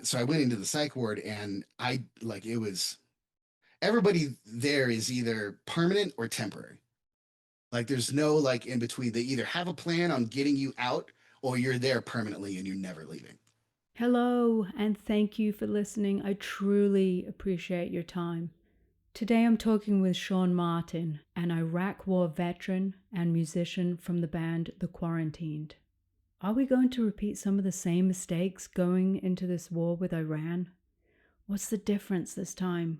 so I went into the psych ward, and I like it was everybody there is either permanent or temporary. Like there's no like in between. They either have a plan on getting you out or you're there permanently and you're never leaving. Hello, and thank you for listening. I truly appreciate your time. Today I'm talking with Sean Martin, an Iraq War veteran and musician from the band The Quarantined. Are we going to repeat some of the same mistakes going into this war with Iran? What's the difference this time?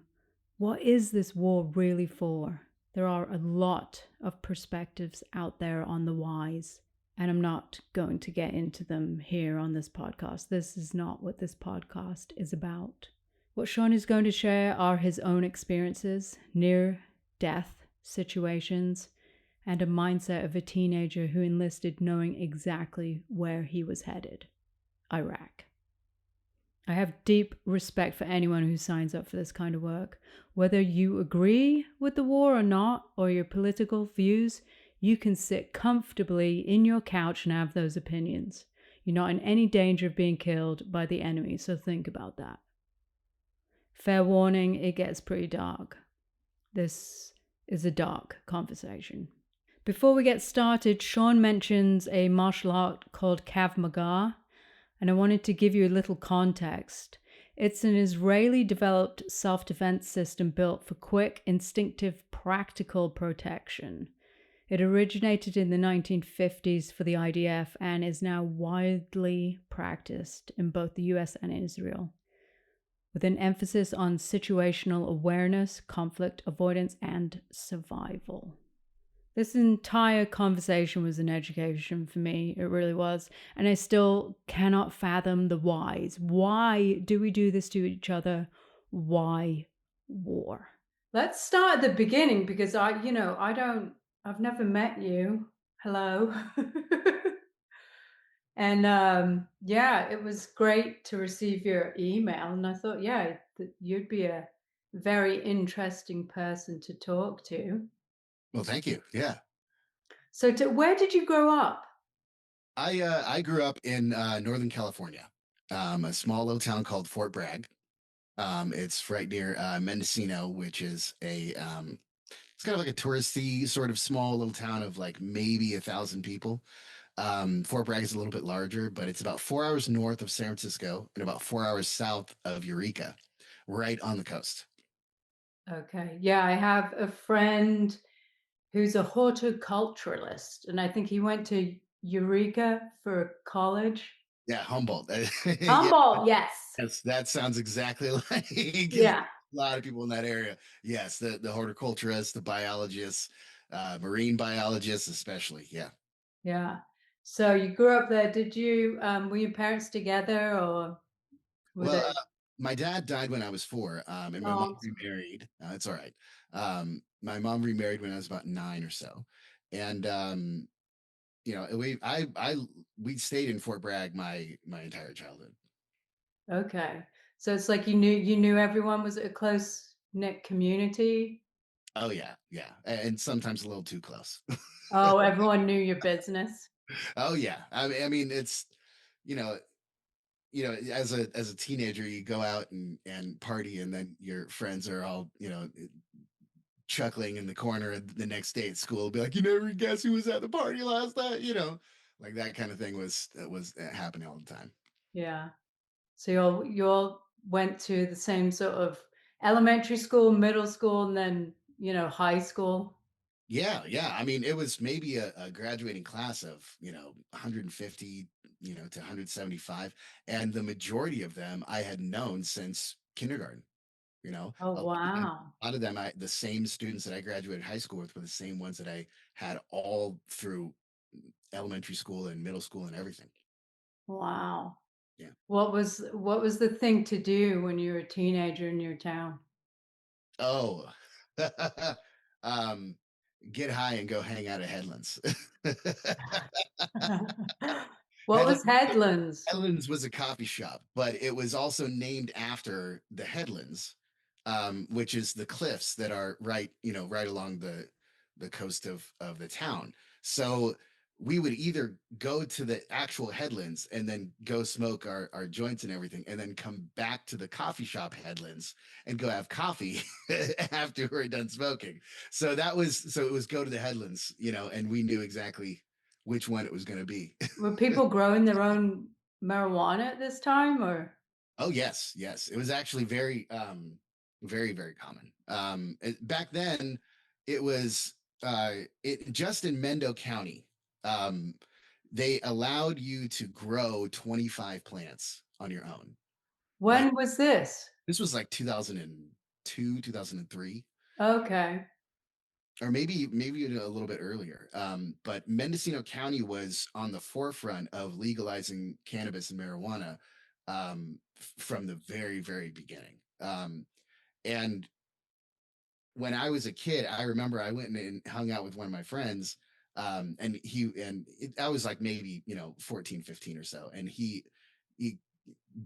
What is this war really for? There are a lot of perspectives out there on the whys, and I'm not going to get into them here on this podcast. This is not what this podcast is about. What Sean is going to share are his own experiences, near death situations, and a mindset of a teenager who enlisted knowing exactly where he was headed: Iraq. I have deep respect for anyone who signs up for this kind of work. Whether you agree with the war or not, or your political views, you can sit comfortably in your couch and have those opinions. You're not in any danger of being killed by the enemy, so think about that. Fair warning, it gets pretty dark. This is a dark conversation. Before we get started, Sean mentions a martial art called Krav Maga, and I wanted to give you a little context. It's an Israeli developed self defense system built for quick, instinctive, practical protection. It originated in the 1950s for the IDF and is now widely practiced in both the US and Israel, with an emphasis on situational awareness, conflict avoidance, and survival. This entire conversation was an education for me. It really was. And I still cannot fathom the whys. Why do we do this to each other? Why war? Let's start at the beginning because I've never met you. Hello. And yeah, it was great to receive your email. And I thought, yeah, that you'd be a very interesting person to talk to. Well, thank you. Yeah. So, where did you grow up? I grew up in Northern California, a small little town called Fort Bragg. It's right near Mendocino, which is it's kind of like a touristy sort of small little town of like maybe 1,000 people. Fort Bragg is a little bit larger, but it's about 4 hours north of San Francisco and about 4 hours south of Eureka, right on the coast. Okay. Yeah, I have a friend who's a horticulturalist, and I think he went to Eureka for college. Yeah, Humboldt. Yeah, Humboldt, yes. that sounds exactly like a Yeah. lot of people in that area. Yes, the horticulturists, the biologists, marine biologists, especially. Yeah. Yeah. So you grew up there. Did you were your parents together or were Well, they? my dad died when I was 4, and my mom Oh, I'm sorry. remarried. It's all right. My mom remarried when I was about 9 or so, and we stayed in Fort Bragg my entire childhood. Okay. So it's like you knew everyone. Was it a close knit community? Oh yeah, yeah, and sometimes a little too close. Oh, everyone knew your business. Oh yeah, I mean it's you know as a teenager you go out and party and then your friends are all chuckling in the corner the next day at school, be like, you never guess who was at the party last night, like that kind of thing was happening all the time. Yeah. So you all went to the same sort of elementary school, middle school, and then, high school? Yeah, yeah. I mean, it was maybe a graduating class of 150 to 175, and the majority of them I had known since kindergarten. Oh, A lot of them, wow. the same students that I graduated high school with were the same ones that I had all through elementary school and middle school and everything. Wow. Yeah. What was the thing to do when you were a teenager in your town? Oh, um, get high and go hang out at Headlands. What Headlands, was Headlands? Headlands was a coffee shop, but it was also named after the Headlands, which is the cliffs that are right along the coast of the town. So we would either go to the actual headlands and then go smoke our joints and everything, and then come back to the coffee shop headlands and go have coffee after we're done smoking. So it was go to the headlands, and we knew exactly which one it was going to be. Were people growing their own marijuana at this time, or Oh yes, yes. It was actually very, very common. Back then, it was it just in Mendo County. Um, they allowed you to grow 25 plants on your own. Like when was this? this was like 2002, 2003, Okay. or maybe a little bit earlier. But Mendocino County was on the forefront of legalizing cannabis and marijuana from the very, very beginning. And when I was a kid, I remember I went and hung out with one of my friends. I was like maybe 14, 15 or so, and he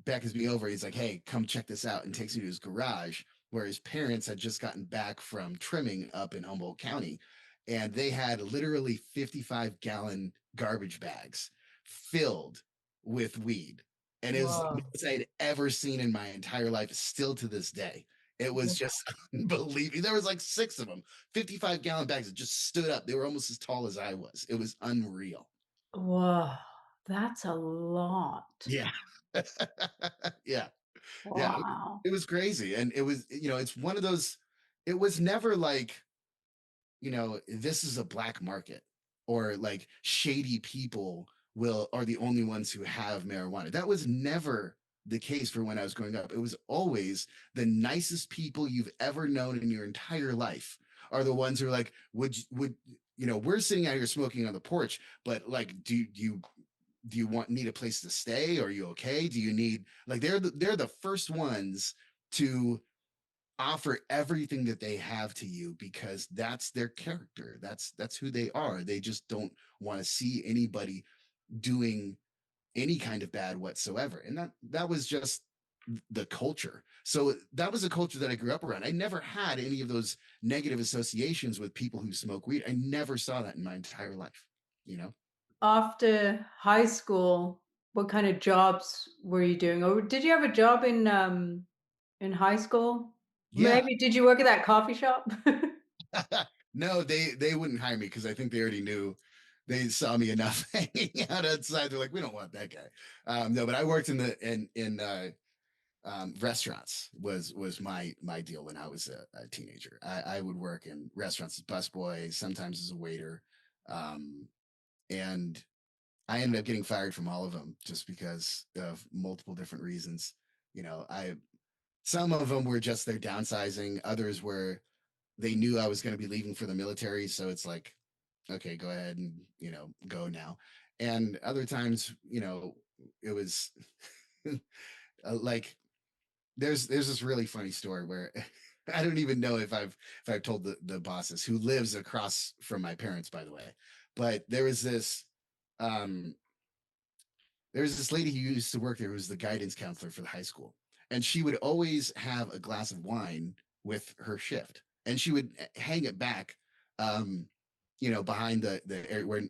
beckons me over. He's like, "Hey, come check this out," and takes me to his garage where his parents had just gotten back from trimming up in Humboldt County, and they had literally 55-gallon garbage bags filled with weed. And it was the Whoa. most I had ever seen in my entire life, still to this day. It was just unbelievable. There was like six of them, 55-gallon bags that just stood up. They were almost as tall as I was. It was unreal. Whoa, that's a lot. Yeah. Yeah. Yeah, Wow. it was crazy, and it's one of those. It was never like, this is a black market, or like shady people will are the only ones who have marijuana. That was never the case for when I was growing up. It was always the nicest people you've ever known in your entire life are the ones who are like, we're sitting out here smoking on the porch, but like, do you need a place to stay? Are you okay? Do you need, like, they're the first ones to offer everything that they have to you, because that's their character. That's who they are. They just don't want to see anybody doing any kind of bad whatsoever. And that was just the culture. So that was a culture that I grew up around. I never had any of those negative associations with people who smoke weed. I never saw that in my entire life, you know? After high school, what kind of jobs were you doing? Or did you have a job in high school? Yeah. Maybe did you work at that coffee shop? No, they wouldn't hire me because I think they already knew. They saw me enough hanging out outside. They're like, we don't want that guy. No, but I worked in restaurants was my deal when I was a teenager. I would work in restaurants as busboy, sometimes as a waiter, and I ended up getting fired from all of them just because of multiple different reasons. I Some of them were just their downsizing. Others were they knew I was going to be leaving for the military, so it's like, okay, go ahead and go now. And other times, it was like there's this really funny story where I don't even know if I've told the bosses, who lives across from my parents, by the way. But um there was this lady who used to work there who was the guidance counselor for the high school. And she would always have a glass of wine with her shift. And she would hang it back, um, behind the area where,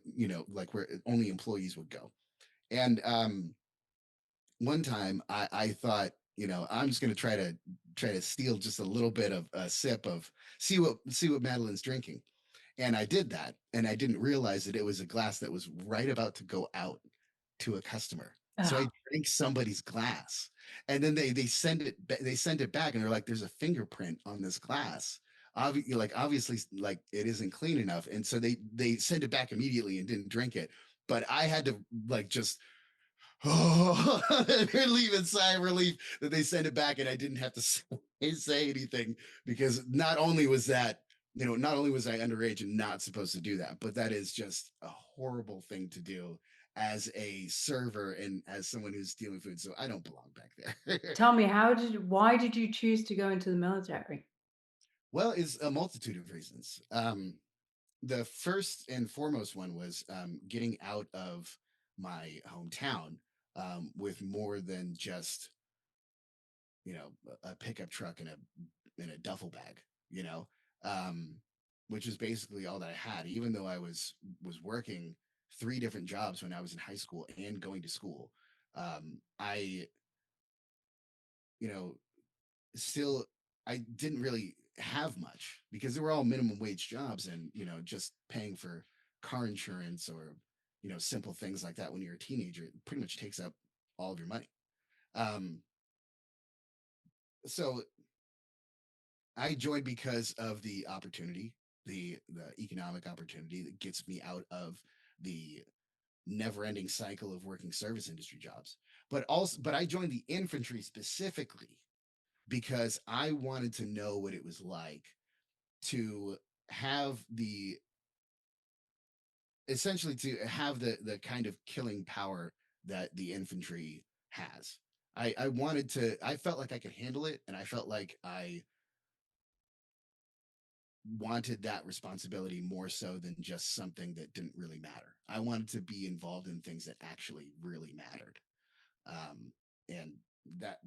like where only employees would go. And one time I thought, I'm just gonna try to steal just a little bit of a sip of see what Madeline's drinking. And I did that, and I didn't realize that it was a glass that was right about to go out to a customer. So Oh, I drank somebody's glass, and then they send it back, and they're like, "There's a fingerprint on this glass. Obviously, like it isn't clean enough." And so they sent it back immediately and didn't drink it. But I had to like just relief and sigh of relief that they sent it back, and I didn't have to say anything, because not only was I underage and not supposed to do that, but that is just a horrible thing to do as a server and as someone who's stealing food. So I don't belong back there. tell me, why did you choose to go into the military? Well, it's a multitude of reasons. The first and foremost one was getting out of my hometown, with more than just a pickup truck and a duffel bag, you know, um, which is basically all that I had. Even though I was working three different jobs when I was in high school and going to school. I, you know, still I didn't really have much because they were all minimum wage jobs and, just paying for car insurance or, simple things like that when you're a teenager, it pretty much takes up all of your money. Um, so I joined because of the opportunity, the economic opportunity that gets me out of the never-ending cycle of working service industry jobs. But I joined the infantry specifically because I wanted to know what it was like to have the essentially to have the kind of killing power that the infantry has. I wanted to I felt like I could handle it, and I felt like I wanted that responsibility more so than just something that didn't really matter. I wanted to be involved in things that actually really mattered. And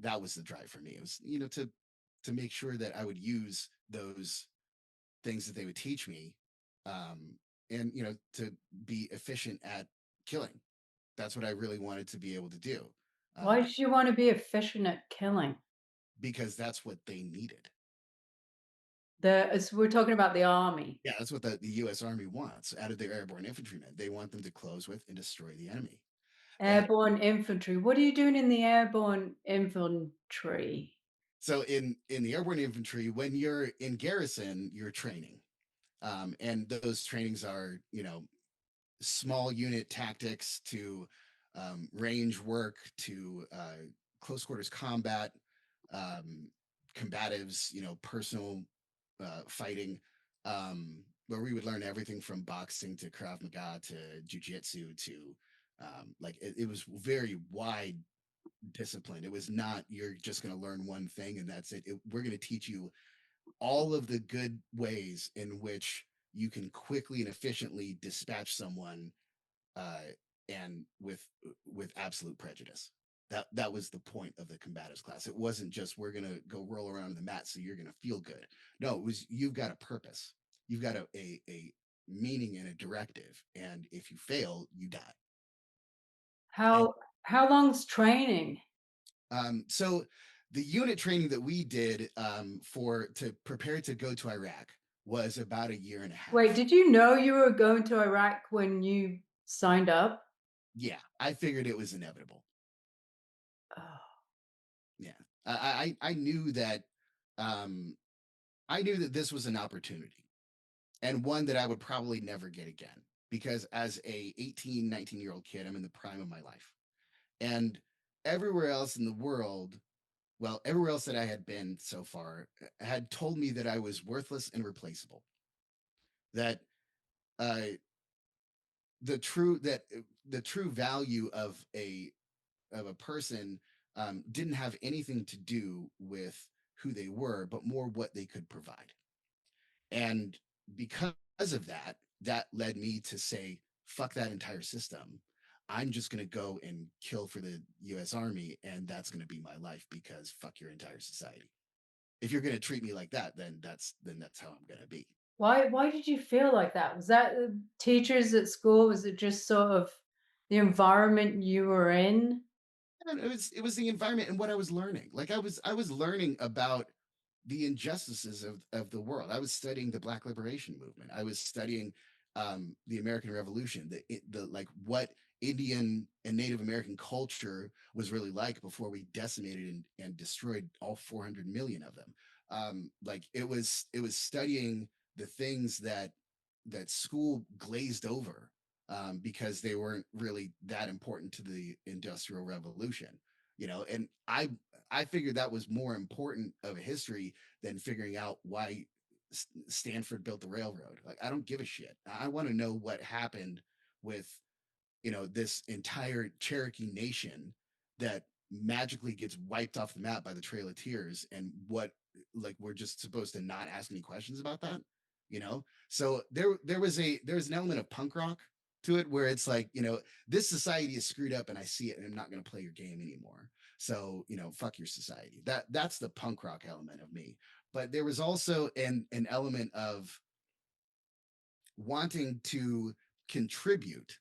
that was the drive for me. It was, to make sure that I would use those things that they would teach me, um, and to be efficient at killing. That's what I really wanted to be able to do, Why um, did you want to be efficient at killing? because that's what they needed. We're talking about the army. Yeah, that's what the U.S. Army wants out of their airborne infantrymen. They want them to close with and destroy the enemy. And Airborne infantry. What are you doing in the airborne infantry? so in the airborne infantry, when you're in garrison, you're training, and those trainings are small unit tactics to range work to close quarters combat, um, combatives, personal fighting, where we would learn everything from boxing to Krav Maga to jujitsu to like it was very wide discipline. It was not you're just going to learn one thing and that's it. We're going to teach you all of the good ways in which you can quickly and efficiently dispatch someone, uh, and with absolute prejudice. That was the point of the combatives class. It wasn't just we're gonna go roll around the mat so you're gonna feel good. No, it was you've got a purpose. You've got a meaning and a directive. And if you fail, you die. And How long's training? so the unit training that we did, for to prepare to go to Iraq was about a year and a Wait, half. did you know you were going to Iraq when you signed up? Yeah, I figured it was inevitable. Oh, Yeah, I knew that, um, I knew that this was an opportunity and one that I would probably never get again because as a 18, 19-year-old kid, I'm in the prime of my life. And everywhere else in the world, well, everywhere else that I had been so far had told me that I was worthless and replaceable. That uh, the true that the true value of a person, didn't have anything to do with who they were, but more what they could provide. And because of that, that led me to say, fuck that entire system. I'm just going to go and kill for the US Army, and that's going to be my life because fuck your entire society. If you're going to treat me like that, then that's how I'm going to be. why did you feel like that? Was that the teachers at school? Was it just sort of the environment you were in? And it was the environment and what I was learning. Like I was learning about the injustices of the world. I was studying the Black Liberation Movement. I was studying, the American Revolution, the like what Indian and Native American culture was really like before we decimated and destroyed all 400 million of them. Like it was studying the things that school glazed over, because they weren't really that important to the Industrial Revolution. And I figured that was more important of a history than figuring out why Stanford built the railroad. Like, I don't give a shit. I want to know what happened with, this entire Cherokee nation that magically gets wiped off the map by the Trail of Tears, and what, like, we're just supposed to not ask any questions about that, So there's an element of punk rock to it where it's like, this society is screwed up and I see it and I'm not going to play your game anymore. So, fuck your society. That's the punk rock element of me. But there was also an element of wanting to contribute,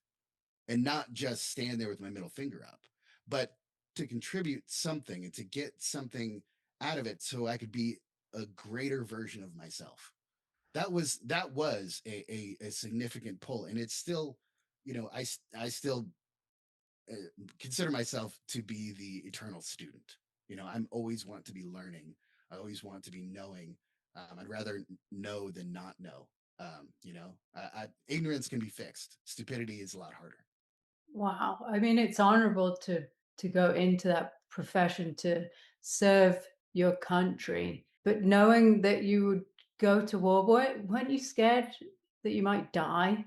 and not just stand there with my middle finger up, but to contribute something and to get something out of it so I could be a greater version of myself. That was a significant pull, and it's still, I still uh, consider myself to be the eternal student. I'm always want to be learning. I always want to be knowing. I'd rather know than not know. Ignorance can be fixed. Stupidity is a lot harder. Wow. I mean, it's honorable to go into that profession to serve your country, but knowing that you would go to war, weren't you scared that you might die?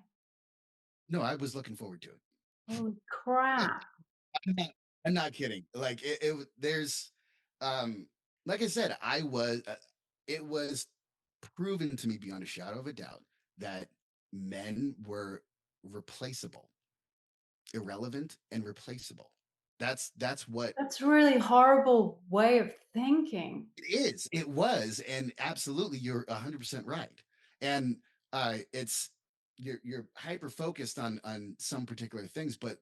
No, I was looking forward to it. Holy crap. I'm not, I'm not kidding. Like there's, um, like I said, it was proven to me beyond a shadow of a doubt that men were replaceable, irrelevant, and replaceable. That's what That's a really horrible way of thinking. it is. It was, and absolutely, you're 100% right. And it's you're hyper focused on some particular things, but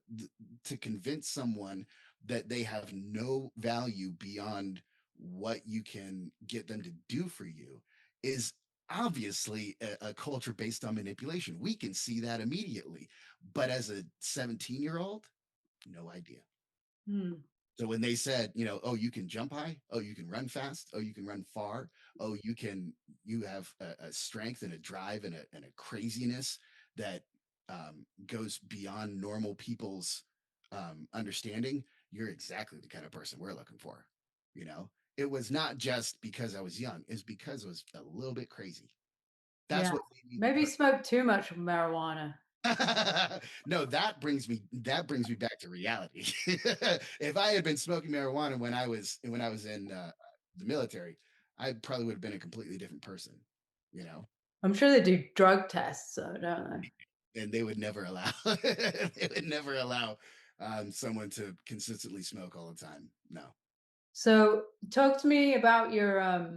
to convince someone that they have no value beyond what you can get them to do for you is obviously a culture based on manipulation. We can see that immediately, but as a 17-year-old, no idea. Hmm. So when they said, oh, you can jump high, oh, you can run fast, oh, you can run far, oh, you have a strength and a drive and a craziness that goes beyond normal people's understanding, you're exactly the kind of person we're looking for. You know, it was not just because I was young; it's because I was a little bit crazy. That's Yeah. what made me the Maybe you person. smoked too much marijuana. No, that brings me back to reality. If I had been smoking marijuana when I was in the military, I probably would have been a completely different person, you know. I'm sure they do drug tests, though, don't they? And they would never allow they would never allow someone to consistently smoke all the time. No. So, talk to me about your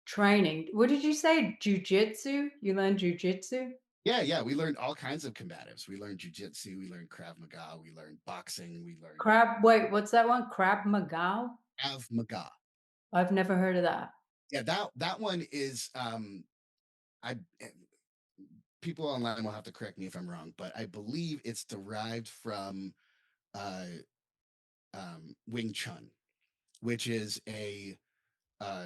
training. What did you say? Jujitsu? You learned jujitsu? Yeah, yeah. We learned all kinds of combatives. We learned jujitsu. We learned Krav Maga. We learned boxing. We learned Wait, what's that one? Crab Magal? Krav Maga. I've never heard of that. Yeah, that one is I people online will have to correct me if I'm wrong, but I believe it's derived from uh, Wing Chun, which is a uh,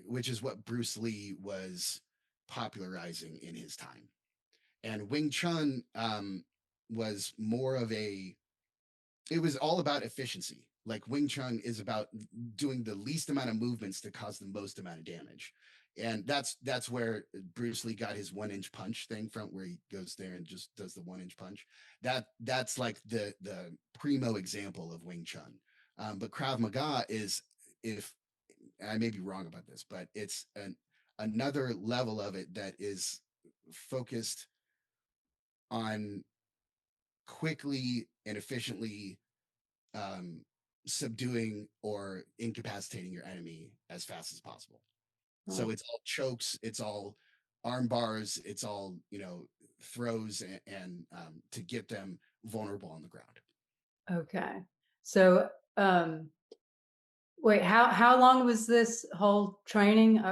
which is what Bruce Lee was popularizing in his time. And Wing Chun was more of a it was all about efficiency. Like Wing Chun is about doing the least amount of movements to cause the most amount of damage. And that's where Bruce Lee got his 1 inch punch thing from, where he goes there and just does the 1 inch punch. That's like the primo example of Wing Chun. But Krav Maga is, if I may be wrong about this, but it's another level of it that is focused on quickly and efficiently um, subduing or incapacitating your enemy as fast as possible. So Oh, it's all chokes, it's all arm bars, it's all throws and to get them vulnerable on the ground. okay. So, wait, how long was this whole training?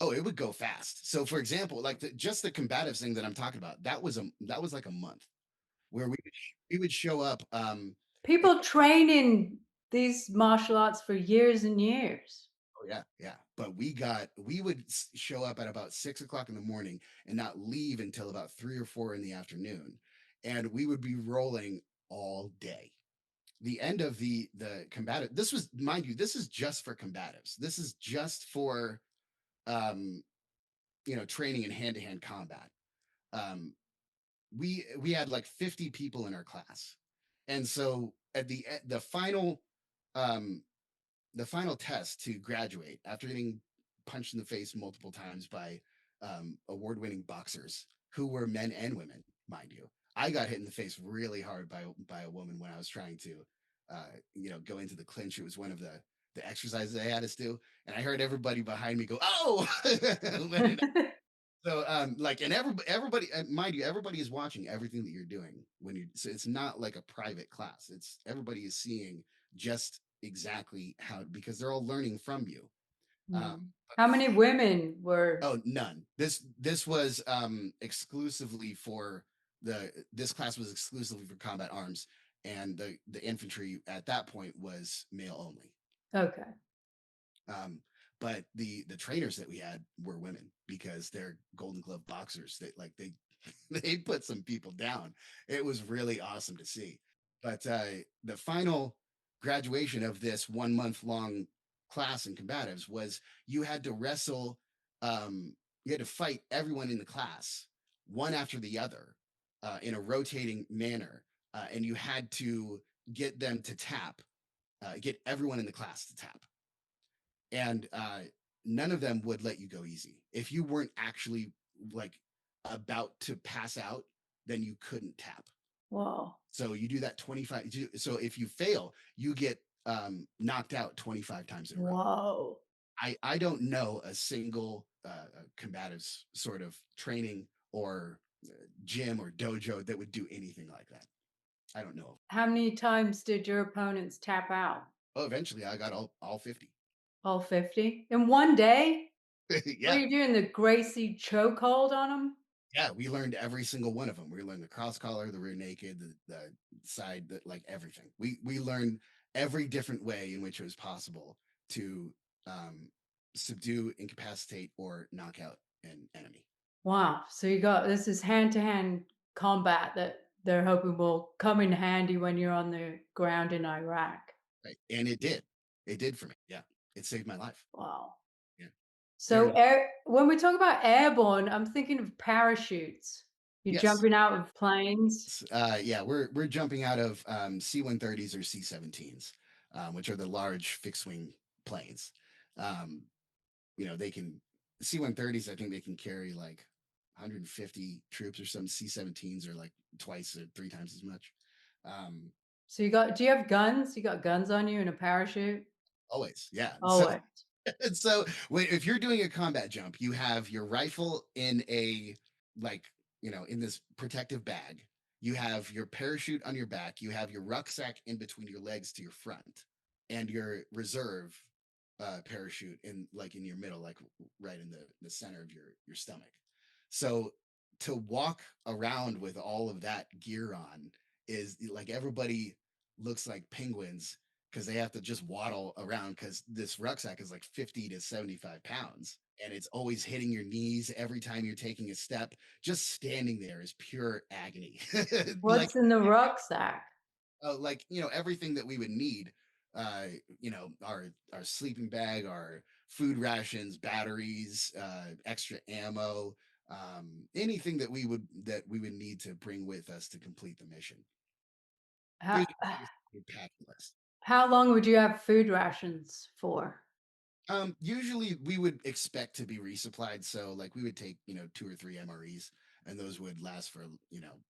Oh, it would go fast. So, for example, like just the combative thing that I'm talking about, that was like a month where we would show up. People train in these martial arts for years and years. Oh yeah, yeah. But we would show up at about 6 o'clock in the morning and not leave until about 3 or 4 in the afternoon, and we would be rolling all day. The end of the combative. This was, mind you, this is just for combatives. This is just for um, training in hand to hand combat. Um, we had like 50 people in our class, and so at the final um, the final test to graduate after getting punched in the face multiple times by award-winning boxers who were men and women, mind you. I got hit in the face really hard by a woman when I was trying to, go into the clinch. It was one of the exercises they had us do, and I heard everybody behind me go, "Oh!" So, like, and everybody, mind you, everybody is watching everything that you're doing when you. So it's not like a private class. It's everybody is seeing just exactly how because they're all learning from you. Hmm. But How many women were? oh, none. This was exclusively for this class was exclusively for combat arms, and the infantry at that point was male only. Okay. Um, but the trainers that we had were women because they're Golden Glove boxers. They they put some people down. It was really awesome to see. But the final graduation of this 1 month long class in combatives was you had to wrestle. You had to fight everyone in the class one after the other in a rotating manner, and you had to get them to tap. Get everyone in the class to tap and none of them would let you go easy. If you weren't actually like about to pass out, then you couldn't tap. Wow. So you do that 25. So if you fail, you get knocked out 25 times in a row. Whoa. I don't know a single combative sort of training or gym or dojo that would do anything like that. I don't know. How many times did your opponents tap out? Oh, eventually I got all 50. All 50 in one day? What are Yeah. you doing? The Gracie chokehold on them? Yeah, we learned every single one of them. We learned the cross collar, the rear naked, the side, like everything. We learned every different way in which it was possible to um, subdue, incapacitate, or knock out an enemy. Wow. So you got this is hand to hand combat that they're hoping will come in handy when you're on the ground in Iraq. Right, and it did. It did for me. Yeah, it saved my life. Wow. Yeah, So there's when we talk about airborne, I'm thinking of parachutes. You're yes, jumping out of planes. yeah. We're jumping out of C-130s or C-17s, which are the large fixed wing planes. Um, they can C-130s. I think they can carry like 150 troops or some. C-17s are like twice or three times as much. Um, So do you have guns? You got guns on you and a parachute? Always, yeah. So Always. so if you're doing a combat jump, you have your rifle in a like in this protective bag. You have your parachute on your back. You have your rucksack in between your legs to your front, and your reserve parachute in your middle, like right in the center of your stomach. So to walk around with all of that gear on is like everybody looks like penguins because they have to just waddle around because this rucksack is like 50 to 75 pounds and it's always hitting your knees every time you're taking a step. Just standing there is pure agony. like What's in the rucksack? everything that we would need, our sleeping bag, our food rations, batteries, extra ammo, anything that we would need to bring with us to complete the mission. How, Here's your packing list. how long would you have food rations for? Usually we would expect to be resupplied. So like we would take, two or three MREs and those would last for,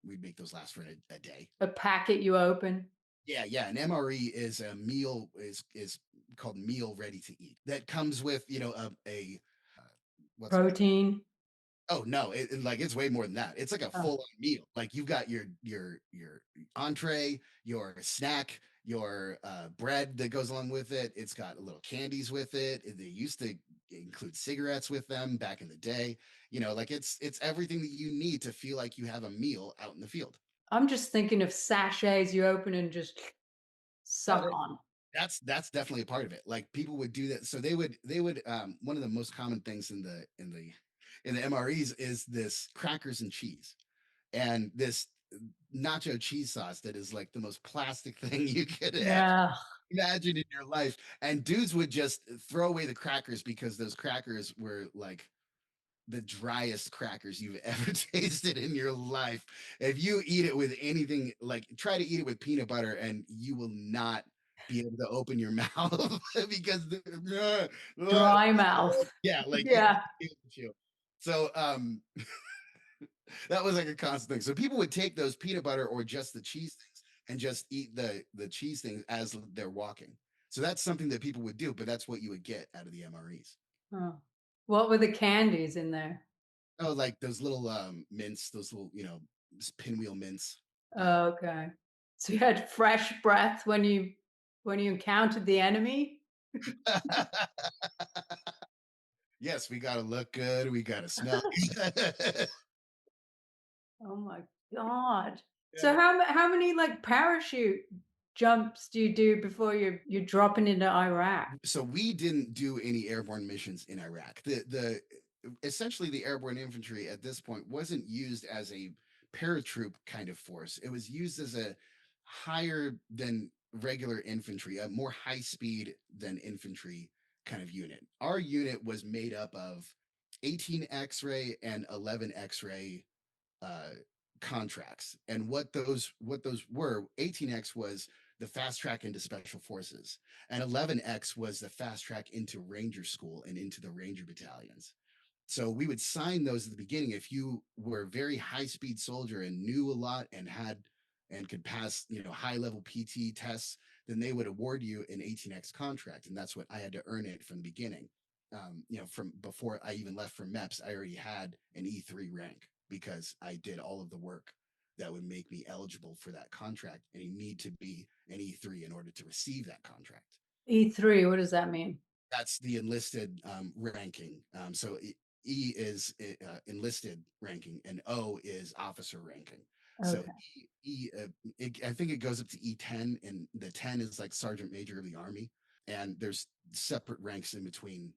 we'd make those last for a day. A packet you open? Yeah, yeah. An MRE is a meal is called meal ready to eat. That comes with, a uh, what's it called? Protein? Oh no, it's way more than that. It's like a Oh, full on meal. Like you've got your entree, your snack, your bread that goes along with it. It's got little candies with it. They used to include cigarettes with them back in the day. Like it's everything that you need to feel like you have a meal out in the field. I'm just thinking of sachets you open and just Oh, suck on. that's definitely a part of it. Like people would do that. So they would one of the most common things in the MREs is this crackers and cheese. And this nacho cheese sauce that is like the most plastic thing you could ever Yeah. imagine in your life. And dudes would just throw away the crackers because those crackers were like the driest crackers you've ever tasted in your life. If you eat it with anything, like try to eat it with peanut butter, and you will not be able to open your mouth because Dry mouth. yeah, like you Yeah. can't chew. So that was like a constant thing. So people would take those peanut butter or just the cheese things and just eat the cheese things as they're walking. So that's something that people would do, but that's what you would get out of the MREs. Oh. What were the candies in there? Oh, like those little mints, those little, pinwheel mints. Um, Okay. So you had fresh breath when you encountered the enemy? yes, we got to look good. We got to smell good. Oh my god. So Yeah. how many, like, parachute jumps do you do before you're dropping into Iraq? So we didn't do any airborne missions in Iraq. The essentially the airborne infantry at this point wasn't used as a paratroop kind of force. It was used as a higher than regular infantry, a more high speed than infantry kind of unit. Our unit was made up of 18 X-ray and 11 X-ray uh, contracts. And what those were, 18X was the fast track into special forces, and 11X was the fast track into Ranger school and into the Ranger battalions. So we would sign those at the beginning. If you were a very high speed soldier and knew a lot and had and could pass, high level PT tests, then they would award you an 18X contract. And that's what I had to earn it from the beginning. From before I even left for MEPS, I already had an E3 rank because I did all of the work that would make me eligible for that contract. And you need to be an E3 in order to receive that contract. E3, what does that mean? That's the enlisted ranking. So E is enlisted ranking, and O is officer ranking. So Okay. I think it goes up to E10, and the 10 is like sergeant major of the army, and there's separate ranks in between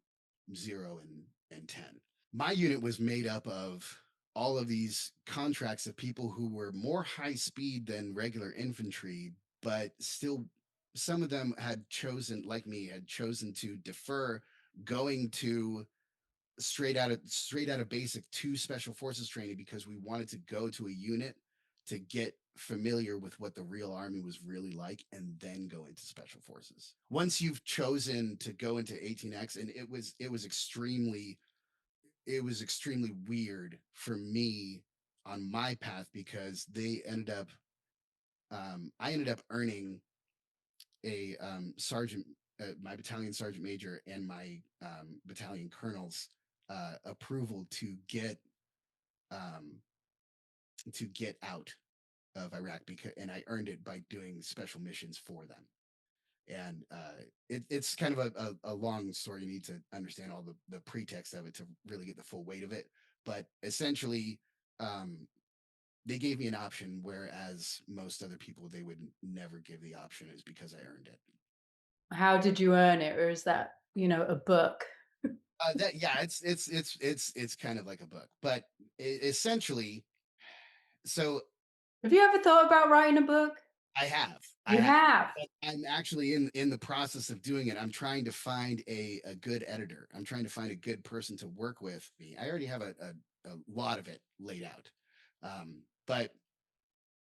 0 and 10. My unit was made up of all of these contracts of people who were more high speed than regular infantry, but still some of them had chosen, like me, had chosen to defer going to straight out of basic to special forces training because we wanted to go to a unit to get familiar with what the real army was really like and then go into special forces. Once you've chosen to go into 18X, and it was extremely weird for me on my path because I ended up earning a sergeant, my battalion sergeant major, and my battalion colonel's approval um, to get out of Iraq and I earned it by doing special missions for them. And it's kind of a long story. You need to understand all the pretext of it to really get the full weight of it. But essentially, um, they gave me an option, whereas most other people they would never give the option is because I earned it. How did you earn it, or is that, a book? That yeah, it's kind of like a book, but essentially, so Have you ever thought about writing a book? I have, I You have. have? But I'm actually in the process of doing it. I'm trying to find a good editor. I'm trying to find a good person to work with me. I already have a lot of it laid out, but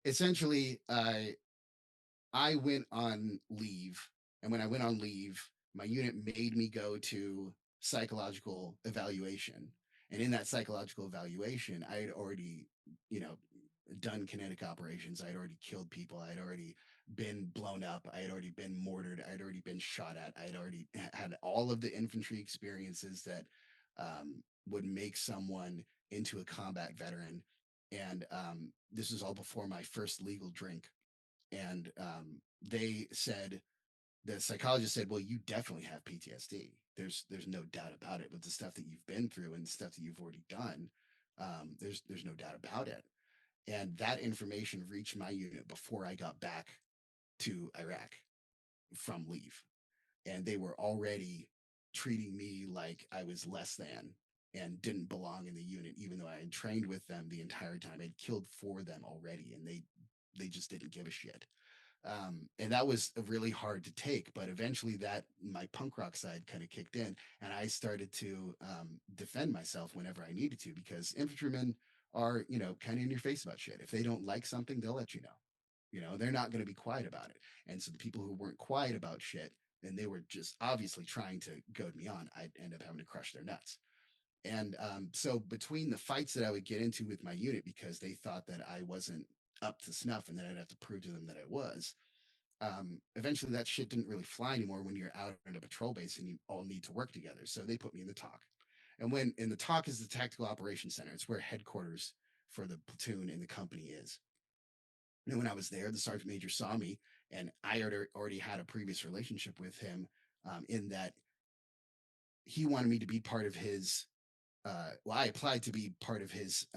essentially, I went on leave. And when I went on leave, my unit made me go to psychological evaluation. And in that psychological evaluation, I had already, you know, done kinetic operations. I had already killed people. I had already been blown up. I had already been mortared. I had already been shot at. I had already had all of the infantry experiences that would make someone into a combat veteran. And this was all before my first legal drink. And the psychologist said, well, you definitely have PTSD. There's no doubt about it. With the stuff that you've been through and the stuff that you've already done, there's no doubt about it. And that information reached my unit before I got back to Iraq from leave, and they were already treating me like I was less than and didn't belong in the unit, even though I had trained with them the entire time. I'd killed for them already, and they just didn't give a shit. And that was really hard to take, but eventually that my punk rock side kind of kicked in, and I started to defend myself whenever I needed to, because infantrymen are, kind of in your face about shit. If they don't like something, they'll let you know. They're not going to be quiet about it. And so the people who weren't quiet about shit, and they were just obviously trying to goad me on, I'd end up having to crush their nuts. And so between the fights that I would get into with my unit because they thought that I wasn't up to snuff and that I'd have to prove to them that I was, eventually that shit didn't really fly anymore when you're out at a patrol base and you all need to work together. So they put me in the talk. And the talk is the Tactical Operations Center. It's where headquarters for the platoon and the company is. And when I was there, the sergeant major saw me, and I already had a previous relationship with him, in that he wanted me to be part of his. Well, I applied to be part of his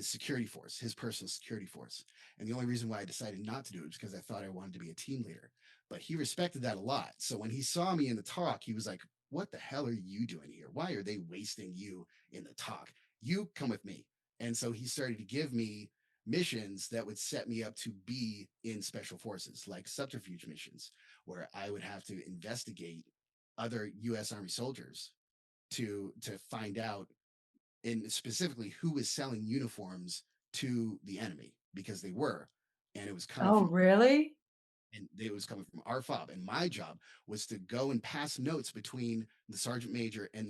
security force, his personal security force. And the only reason why I decided not to do it was because I thought I wanted to be a team leader. But he respected that a lot. So when he saw me in the talk, he was like, "What the hell are you doing here? Why are they wasting you in the talk? You come with me." And so he started to give me missions that would set me up to be in special forces, like subterfuge missions, where I would have to investigate other US Army soldiers to find out, and specifically who was selling uniforms to the enemy, because they were, and it was coming Oh, from, really? and it was coming from our fob. And my job was to go and pass notes between the sergeant major and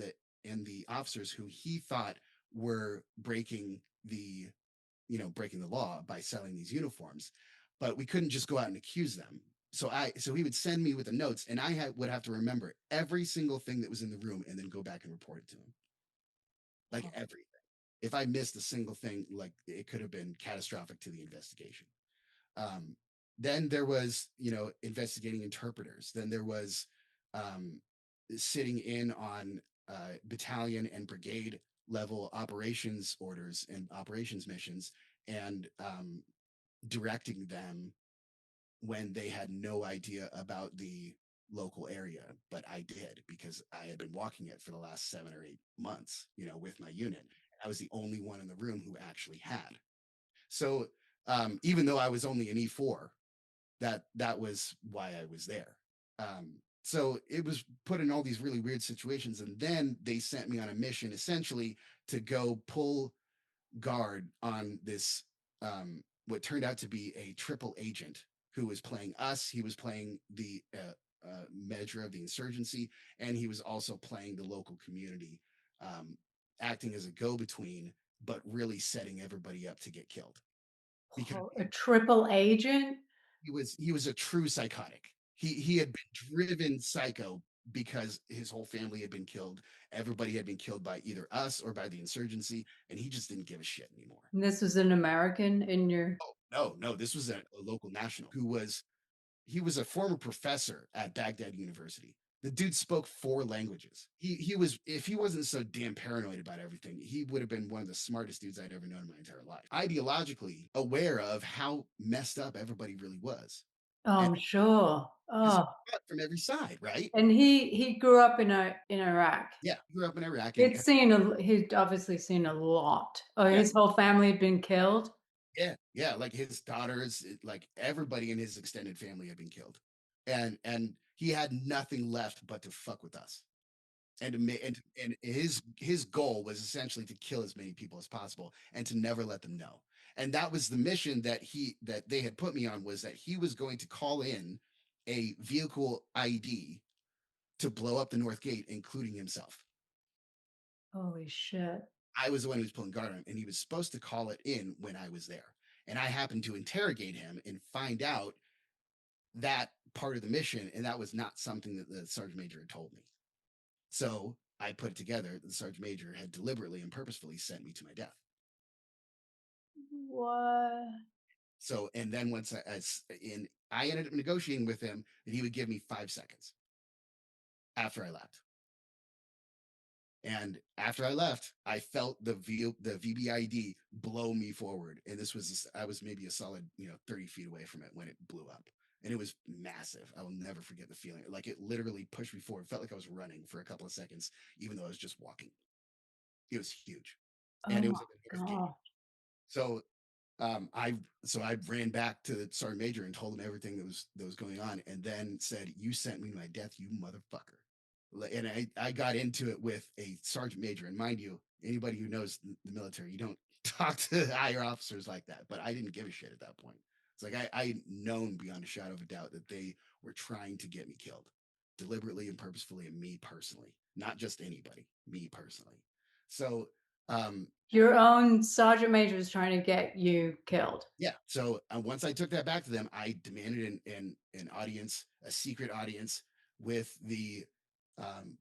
the officers who he thought were breaking the law by selling these uniforms. But we couldn't just go out and accuse them. So he would send me with the notes, and would have to remember every single thing that was in the room and then go back and report it to him, like Oh, everything. If I missed a single thing, like, it could have been catastrophic to the investigation. Um, then there was, investigating interpreters. Then there was, um, sitting in on battalion and brigade level operations orders and operations missions, and directing them when they had no idea about the local area, but I did, because I had been walking it for the last 7 or 8 months, with my unit. I was the only one in the room who actually had. So, even though I was only an E4, that was why I was there. So it was put in all these really weird situations, and then they sent me on a mission, essentially, to go pull guard on this, what turned out to be a triple agent who was playing us. He was playing the measure of the insurgency, and he was also playing the local community, um, acting as a go-between, but really setting everybody up to get killed, because a triple agent? he was a true psychotic. He had been driven psycho because his whole family had been killed. Everybody had been killed by either us or by the insurgency, and he just didn't give a shit anymore. And this was an American in your. Oh, no, no, this was a local national who was he was a former professor at Baghdad University. The dude spoke 4 languages. He was, if he wasn't so damn paranoid about everything, he would have been one of the smartest dudes I'd ever known in my entire life. Ideologically aware of how messed up everybody really was. Oh, And I'm sure. because Oh, from every side, right? and he grew up in Iraq. Yeah, grew up in Iraq, He'd seen he'd obviously seen a lot. Oh, yeah, his whole family had been killed? yeah, yeah. Like his daughters, like everybody in his extended family had been killed, and he had nothing left but to fuck with us. And to make and his goal was essentially to kill as many people as possible and to never let them know. And that was the mission that they had put me on, was that he was going to call in a vehicle ID to blow up the North Gate, including himself. Holy shit. I was the one who was pulling guard on him, and he was supposed to call it in when I was there. And I happened to interrogate him and find out that part of the mission, and that was not something that the sergeant major had told me. So I put it together. The sergeant major had deliberately and purposefully sent me to my death. What? So, and then I ended up negotiating with him that he would give me 5 seconds after I left. And after I left, I felt the VBID blow me forward. And I was maybe a solid, 30 feet away from it when it blew up. And it was massive. I will never forget the feeling. Like, it literally pushed me forward. It felt like I was running for a couple of seconds, even though I was just walking. It was huge. Oh And it my was at the North Gate. god. So um, I I ran back to the sergeant major and told him everything that was going on, and then said, "You sent me to my death, you motherfucker." And I got into it with a sergeant major, and mind you, anybody who knows the military, you don't talk to higher officers like that. But I didn't give a shit at that point. It's like I known beyond a shadow of a doubt that they were trying to get me killed, deliberately and purposefully, and me personally, not just anybody, me personally. So um, Your own sergeant major was trying to get you killed. yeah. So once I took that back to them, I demanded an audience, a secret audience with the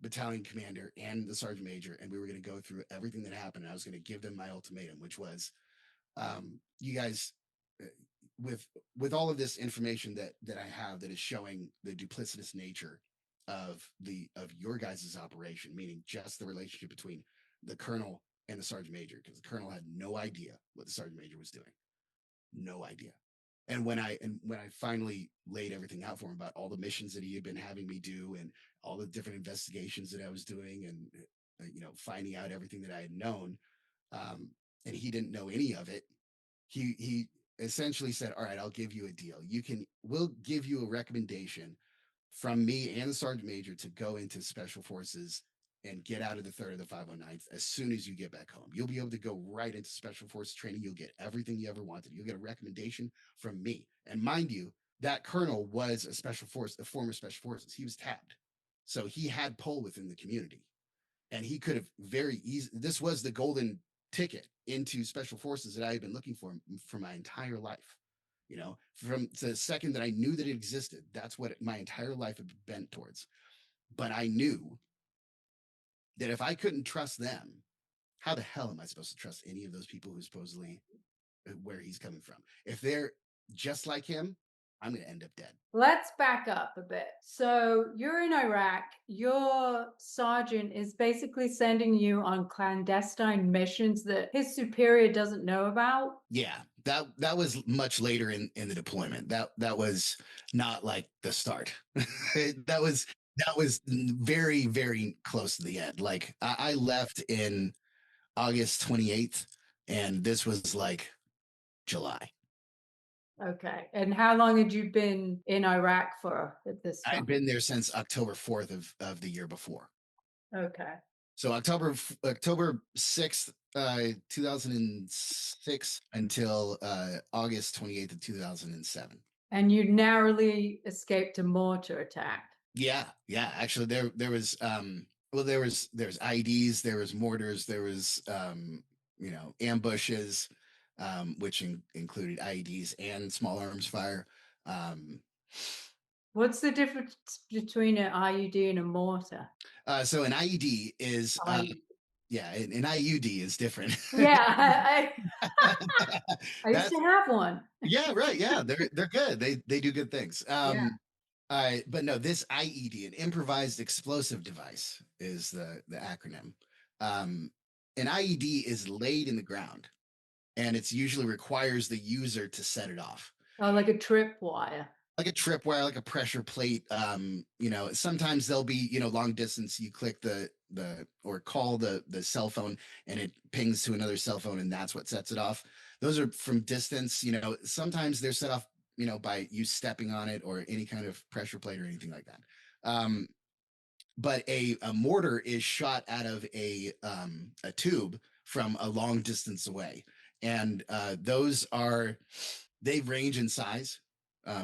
battalion commander and the sergeant major, and we were going to go through everything that happened. And I was going to give them my ultimatum, which was, you guys, uh, with all of this information that I have that is showing the duplicitous nature of your guys' operation, meaning just the relationship between the colonel and the sergeant major, because the colonel had no idea what the sergeant major was doing, no idea. And when I finally laid everything out for him about all the missions that he had been having me do and all the different investigations that I was doing and finding out everything that I had known, um, and he didn't know any of it, he essentially said, "All right, I'll give you a deal. We'll give you a recommendation from me and the sergeant major to go into special forces and get out of the 3rd or the 509th as soon as you get back home. You'll be able to go right into special forces training. You'll get everything you ever wanted. You'll get a recommendation from me." And mind you, that colonel was a former special forces. He was tabbed. So he had pull within the community. And he could have very easy. This was the golden ticket into special forces that I had been looking for my entire life. From the second that I knew that it existed, that's what my entire life had been bent towards. But I knew that if I couldn't trust them, how the hell am I supposed to trust any of those people who supposedly where he's coming from? If they're just like him, I'm going to end up dead. Let's back up a bit. So you're in Iraq. Your sergeant is basically sending you on clandestine missions that his superior doesn't know about. Yeah, that was much later in the deployment. That was not like the start. that was very very close to the end. Like I left in August 28th, and this was like July. Okay. And how long had you been in Iraq for at this I had time? been there since October 4th of the year before. Okay. So October 6th, 2006 until August 28th of 2007. And you narrowly escaped a mortar attack. Yeah. Actually, there was well, there's IEDs, there was mortars, there was ambushes, which included IEDs and small arms fire. Um, What's the difference between an IUD and a mortar? so an IED is yeah, an IUD is different. Yeah, I used to That's have one. yeah, right. Yeah, they're good. They do good things. Yeah. But no, this IED, an improvised explosive device, is the acronym. Um, an IED is laid in the ground, and it's usually requires the user to set it off, Oh, like a tripwire. like a tripwire, like a pressure plate. Sometimes they'll be long distance. You click the or call the cell phone, and it pings to another cell phone, and that's what sets it off. Those are from distance. Sometimes they're set off by you stepping on it or any kind of pressure plate or anything like that. But a mortar is shot out of a tube from a long distance away, and they range in size.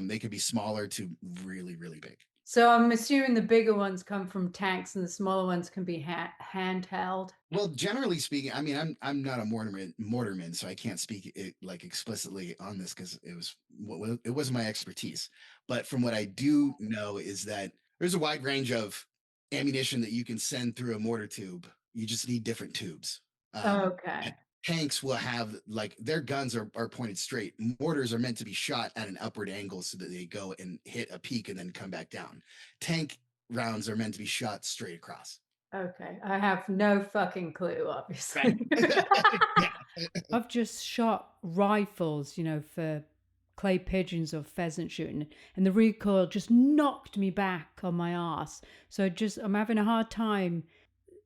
They could be smaller to really really big. So I'm assuming the bigger ones come from tanks and the smaller ones can be handheld. Well, generally speaking, I mean, I'm not a mortarman, so I can't speak it like explicitly on this because it wasn't my expertise. But from what I do know is that there's a wide range of ammunition that you can send through a mortar tube. You just need different tubes. Okay. Tanks will have like their guns are pointed straight. Mortars are meant to be shot at an upward angle so that they go and hit a peak and then come back down. Tank rounds are meant to be shot straight across. Okay. I have no fucking clue, Right. obviously. Yeah. I've just shot rifles, for clay pigeons or pheasant shooting, and the recoil just knocked me back on my ass. So I'm having a hard time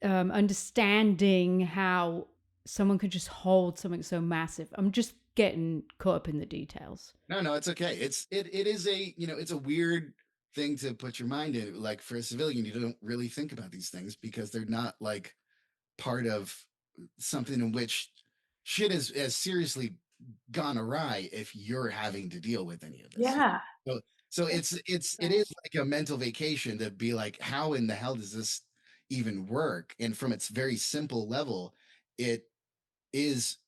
understanding how someone could just hold something so massive. I'm just getting caught up in the details. No, it's okay. It is it's a weird thing to put your mind in. Like for a civilian, you don't really think about these things because they're not like part of something in which shit has seriously gone awry if you're having to deal with any of this. Yeah. So so it is like a mental vacation to be like, how in the hell does this even work? And from its very simple level, it is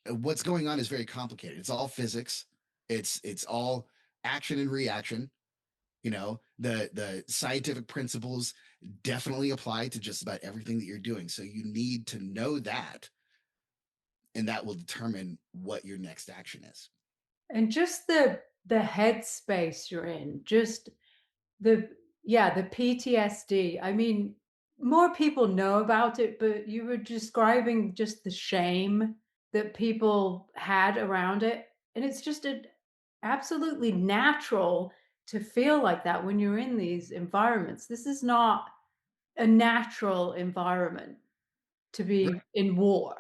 what's going on is very complicated. It's all physics. It's all action and reaction. The scientific principles definitely apply to just about everything that you're doing. So you need to know that, and that will determine what your next action is. And just the headspace you're in, just the yeah, the PTSD. I mean, more people know about it, but you were describing just the shame that people had around it, and it's just absolutely natural to feel like that when you're in these environments. This is not a natural environment to be in war.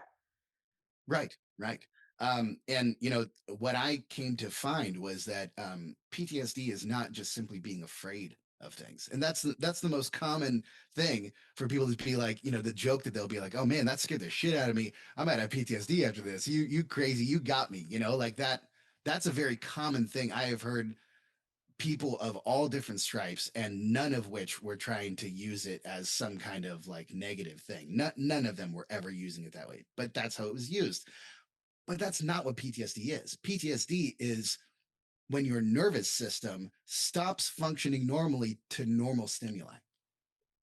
Right, right. And what I came to find was that PTSD is not just simply being afraid of things, and that's the most common thing for people to be like, the joke that they'll be like, "Oh man, that scared the shit out of me. I might have PTSD after this. You crazy, you got me." Like that. That's a very common thing I have heard people of all different stripes, and none of which were trying to use it as some kind of like negative thing. None of them were ever using it that way, but that's how it was used. But that's not what PTSD is. PTSD is when your nervous system stops functioning normally to normal stimuli.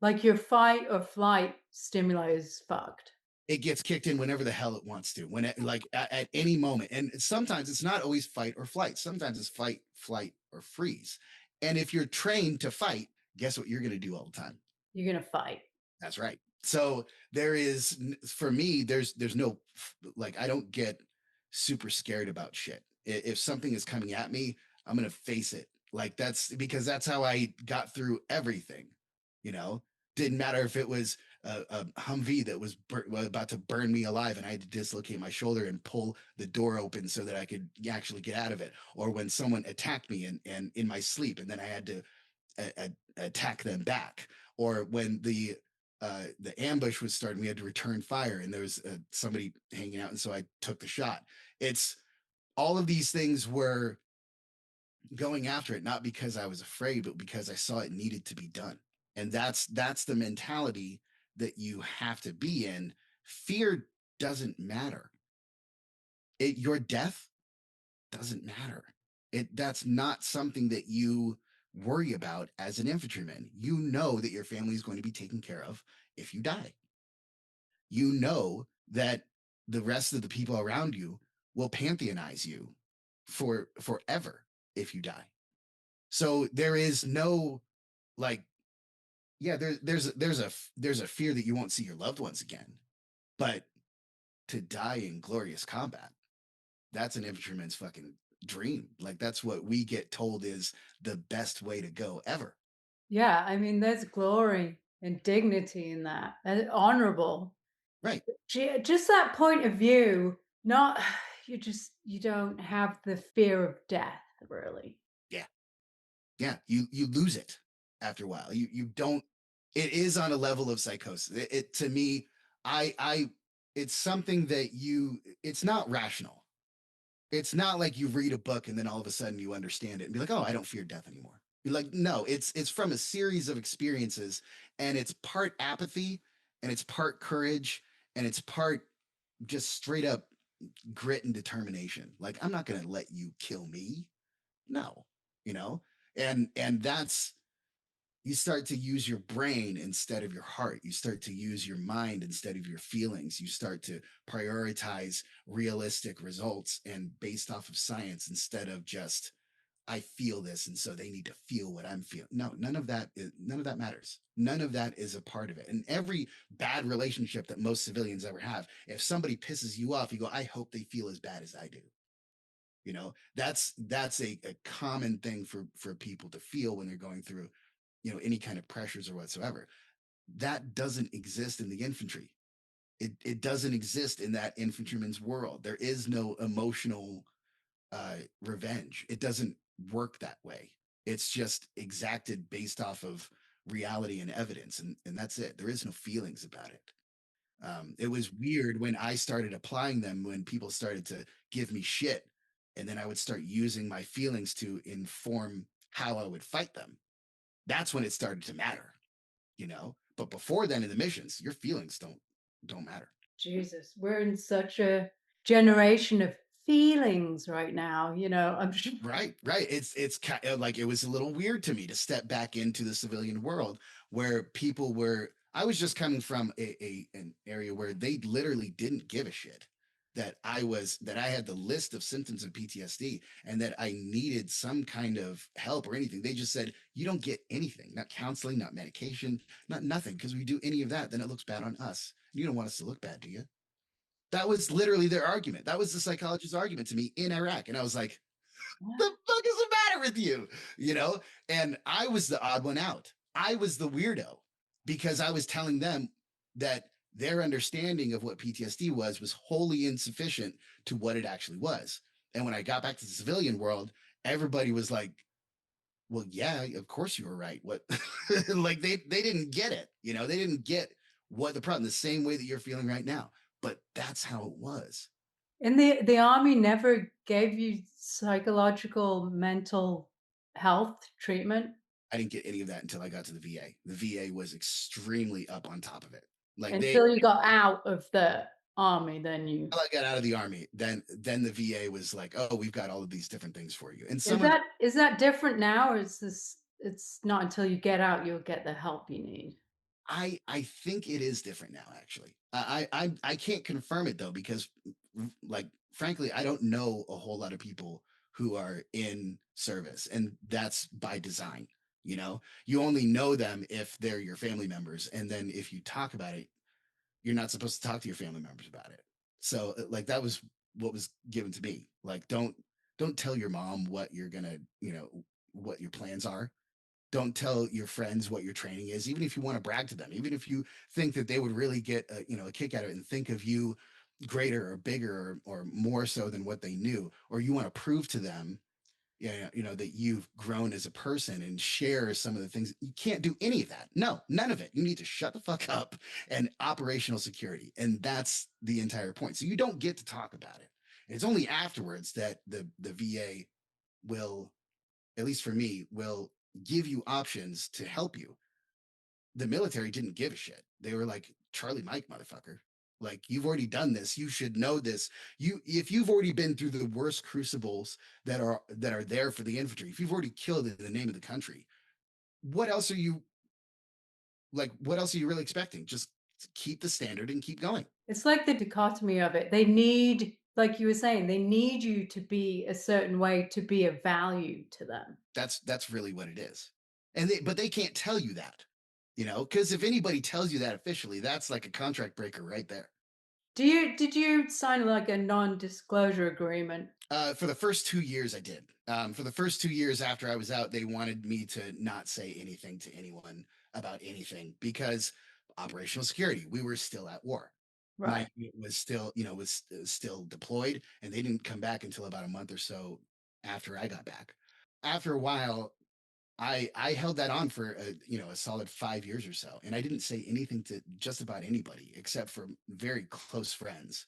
Like your fight or flight stimuli is fucked. It gets kicked in whenever the hell it wants to, like at any moment. And sometimes it's not always fight or flight. Sometimes it's fight, flight, or freeze. And if you're trained to fight, guess what you're going to do all the time? You're gonna fight. That's right. So there is, for me, there's no, like, I don't get super scared about shit. If something is coming at me, I'm gonna face it. Like that's because that's how I got through everything. You know, didn't matter if it was a Humvee that was about to burn me alive, and I had to dislocate my shoulder and pull the door open so that I could actually get out of it, or when someone attacked me and in my sleep, and then I had to attack them back, or when the ambush was starting, we had to return fire, and there was somebody hanging out, and so I took the shot. It's all of these things were going after it, not because I was afraid, but because I saw it needed to be done. And that's the mentality that you have to be in. Fear doesn't matter. Your death doesn't matter. That's not something that you worry about as an infantryman. You know that your family is going to be taken care of if you die. You know that the rest of the people around you will pantheonize you for forever if you die. So there is no, like, yeah, there's a fear that you won't see your loved ones again, but to die in glorious combat, that's an infantryman's fucking dream. Like that's what we get told is the best way to go ever. Yeah, I mean, there's glory and dignity in that, and honorable. Right. Just that point of view, not you don't have the fear of death, really. Yeah. Yeah. You lose it after a while. You don't, it is on a level of psychosis. It to me, I it's something that it's not rational. It's not like you read a book and then all of a sudden you understand it and be like, oh, I don't fear death anymore. You're like, no, it's from a series of experiences, and it's part apathy, and it's part courage, and it's part just straight up grit and determination. Like, I'm not gonna let you kill me. No, you know? And that's, you start to use your brain instead of your heart. You start to use your mind instead of your feelings. You start to prioritize realistic results and based off of science instead of just, I feel this and so they need to feel what I'm feeling. No, none of that matters. None of that is a part of it. And every bad relationship that most civilians ever have, if somebody pisses you off, you go, I hope they feel as bad as I do. That's a common thing for people to feel when they're going through any kind of pressures or whatsoever. That doesn't exist in the infantry. It doesn't exist in that infantryman's world. There is no emotional revenge. It doesn't work that way. It's just exacted based off of reality and evidence, and that's it. There is no feelings about it. It was weird when I started applying them, when people started to give me shit, and then I would start using my feelings to inform how I would fight them. That's when it started to matter. But before then, in the missions, your feelings don't matter. Jesus, we're in such a generation of feelings right now, I'm sure. Right, right. It's kind of like it was a little weird to me to step back into the civilian world where people were. I was just coming from an area where they literally didn't give a shit that I had the list of symptoms of PTSD and that I needed some kind of help or anything. They just said you don't get anything, not counseling, not medication, not nothing, because we do any of that, then it looks bad on us. You don't want us to look bad, do you? That was literally their argument. That was the psychologist's argument to me in Iraq, and I was like, the fuck is the matter with you? You know? And I was the odd one out. I was the weirdo because I was telling them that their understanding of what PTSD was wholly insufficient to what it actually was. And when I got back to the civilian world, everybody was like, well, yeah, of course you were right. What like they didn't get it, they didn't get what the problem, the same way that you're feeling right now. But that's how it was. And the army never gave you psychological, mental health treatment I didn't get any of that until I got to the VA. The VA was extremely up on top of it. Like they until you got out of the army, then you I got out of the army, then the VA was like, "Oh, we've got all of these different things for you." And is some of it, that different now, or is this it's not until you get out you'll get the help you need? I think it is different now. Actually, I can't confirm it though because, like, frankly, I don't know a whole lot of people who are in service, and that's by design. You only know them if they're your family members, and then if you talk about it, you're not supposed to talk to your family members about it. So like that was what was given to me. Like don't tell your mom what you're gonna, what your plans are. Don't tell your friends what your training is, even if you want to brag to them, even if you think that they would really get a kick out of it and think of you greater or bigger or more so than what they knew, or you want to prove to them, yeah, that you've grown as a person and share some of the things. You can't do any of that. No, none of it. You need to shut the fuck up and operational security. And that's the entire point. So you don't get to talk about it. It's only afterwards that the VA will, at least for me, will give you options to help you. The military didn't give a shit. They were like, Charlie Mike, motherfucker. Like, you've already done this. You should know this. If you've already been through the worst crucibles that are there for the infantry, if you've already killed in the name of the country, what else are you what else are you really expecting? Just keep the standard and keep going. It's like the dichotomy of it. They need, like you were saying, they need you to be a certain way to be of value to them. That's really what it is. But they can't tell you that, because if anybody tells you that officially, that's like a contract breaker right there. Did you sign like a non-disclosure agreement? For the first 2 years, I did. For the first 2 years after I was out, they wanted me to not say anything to anyone about anything because operational security. We were still at war. My Right. unit was still, still deployed, and they didn't come back until about a month or so after I got back. After a while, I held that on for a solid 5 years or so, and I didn't say anything to just about anybody except for very close friends.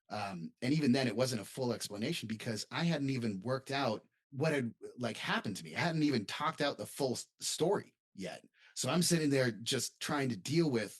And even then, it wasn't a full explanation because I hadn't even worked out what had like happened to me. I hadn't even talked out the full story yet. So I'm sitting there just trying to deal with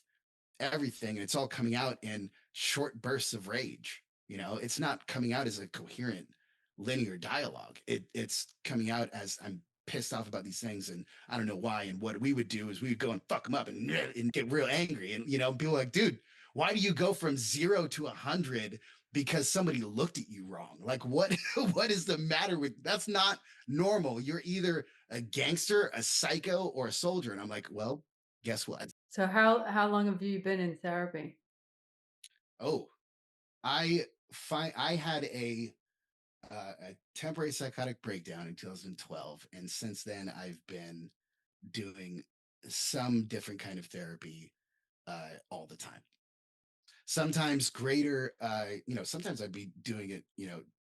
everything, and it's all coming out in short bursts of rage. It's not coming out as a coherent linear dialogue. It's coming out as I'm pissed off about these things and I don't know why. And what we would do is we would go and fuck them up and get real angry. And people are like, dude, why do you go from 0 to 100 because somebody looked at you wrong? Like what what is the matter with that's not normal. You're either a gangster, a psycho, or a soldier. And I'm like, well, guess what? So how long have you been in therapy? Oh, I had a temporary psychotic breakdown in 2012, and since then I've been doing some different kind of therapy all the time. Sometimes greater, sometimes I'd be doing it,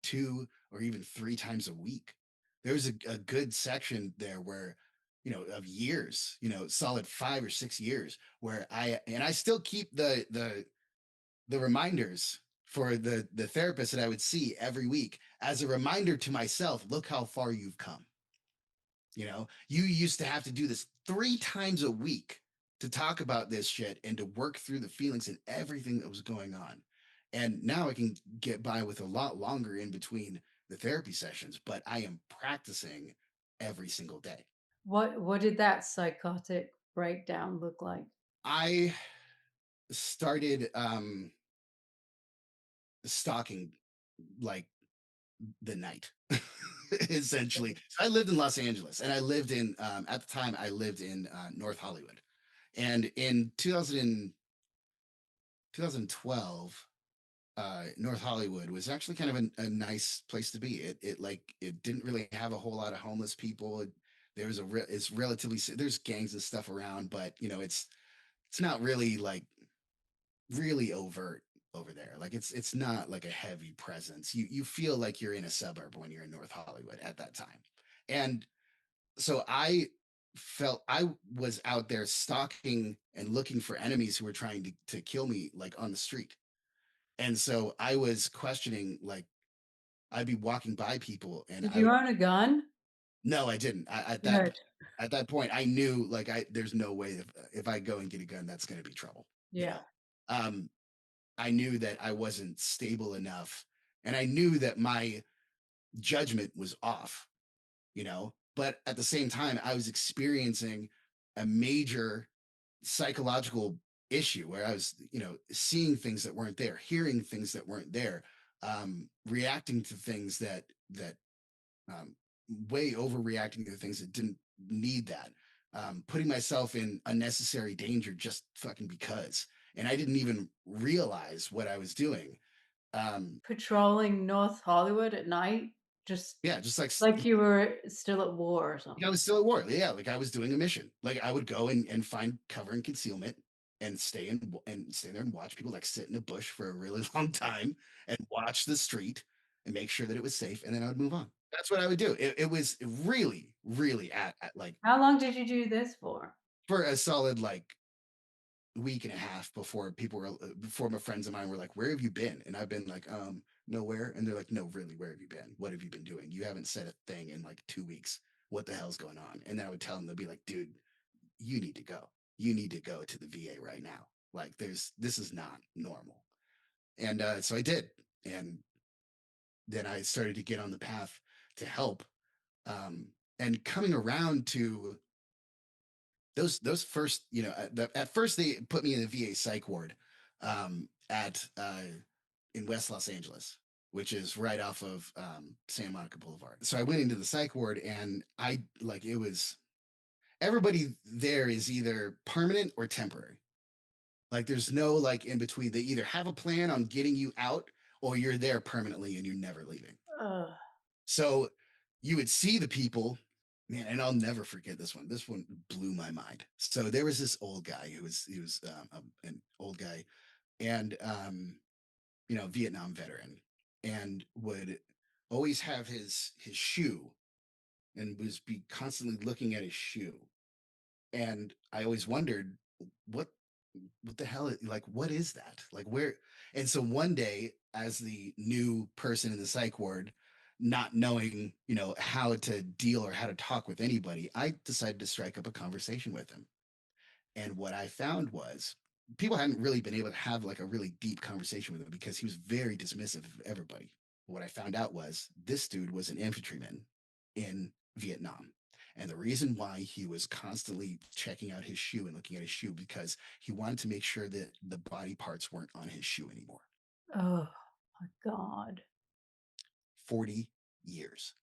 2 or even 3 times a week. There's a good section there where, of years, solid 5 or 6 years where I still keep the reminders for the therapist that I would see every week as a reminder to myself, look how far you've come. You used to have to do this 3 times a week to talk about this shit and to work through the feelings and everything that was going on. And now I can get by with a lot longer in between the therapy sessions, but I am practicing every single day. What did that psychotic breakdown look like? I started stalking like the night essentially. So I lived in Los Angeles and I lived in at the time I lived in North Hollywood. And in 2012, North Hollywood was actually kind of a nice place to be. It didn't really have a whole lot of homeless people. There was it's relatively there's gangs and stuff around, but it's not really like really overt over there. Like it's not like a heavy presence. You feel like you're in a suburb when you're in North Hollywood at that time. And so I felt I was out there stalking and looking for enemies who were trying to kill me like on the street. And so I was questioning, like, I'd be walking by people and Did I you would, own a gun? no, I didn't. Good. At that point, I knew like there's no way if I go and get a gun, that's going to be trouble, you Yeah. know? Um, I knew that I wasn't stable enough and I knew that my judgment was off, but at the same time, I was experiencing a major psychological issue where I was, seeing things that weren't there, hearing things that weren't there, reacting to things that um, way overreacting to things that didn't need that, putting myself in unnecessary danger just fucking because, and I didn't even realize what I was doing. Um, Patrolling North Hollywood at night, just yeah, just like like you were still at war or I something. was still at war. Yeah, like I was doing a mission. Like I would go and find cover and concealment and stay there and watch people like sit in a bush for a really long time and watch the street and make sure that it was safe, and then I would move on. That's what I would do. It was really, really at like How long did you do this for? for a solid like week and a half before before my friends of mine were like, "Where have you been?" And I've been like, nowhere. And they're like, "No, really, where have you been? What have you been doing? You haven't said a thing in like 2 weeks. What the hell's going on?" And then I would tell them, they'll be like, "Dude, you need to go. You need to go to the VA right now. Like, this is not normal." And so I did, and then I started to get on the path to help. Um, and coming around to those first, at first they put me in the VA psych ward at in West Los Angeles, which is right off of Santa Monica Boulevard. So I went into the psych ward, and I like it was everybody there is either permanent or temporary. Like there's no like in between. They either have a plan on getting you out or you're there permanently and you're never leaving. Ugh. So you would see the people, man, and I'll never forget this one. This one blew my mind. So there was this old guy who was he was an old guy and Vietnam veteran, and would always have his shoe and was be constantly looking at his shoe. And I always wondered what what the hell like what is that like where. And so one day, as the new person in the psych ward, not knowing how to deal or how to talk with anybody, I decided to strike up a conversation with him. And what I found was people hadn't really been able to have like a really deep conversation with him because he was very dismissive of everybody. What I found out was this dude was an infantryman in Vietnam. And the reason why he was constantly checking out his shoe and looking at his shoe because he wanted to make sure that the body parts weren't on his shoe anymore. Oh my God. 40 years.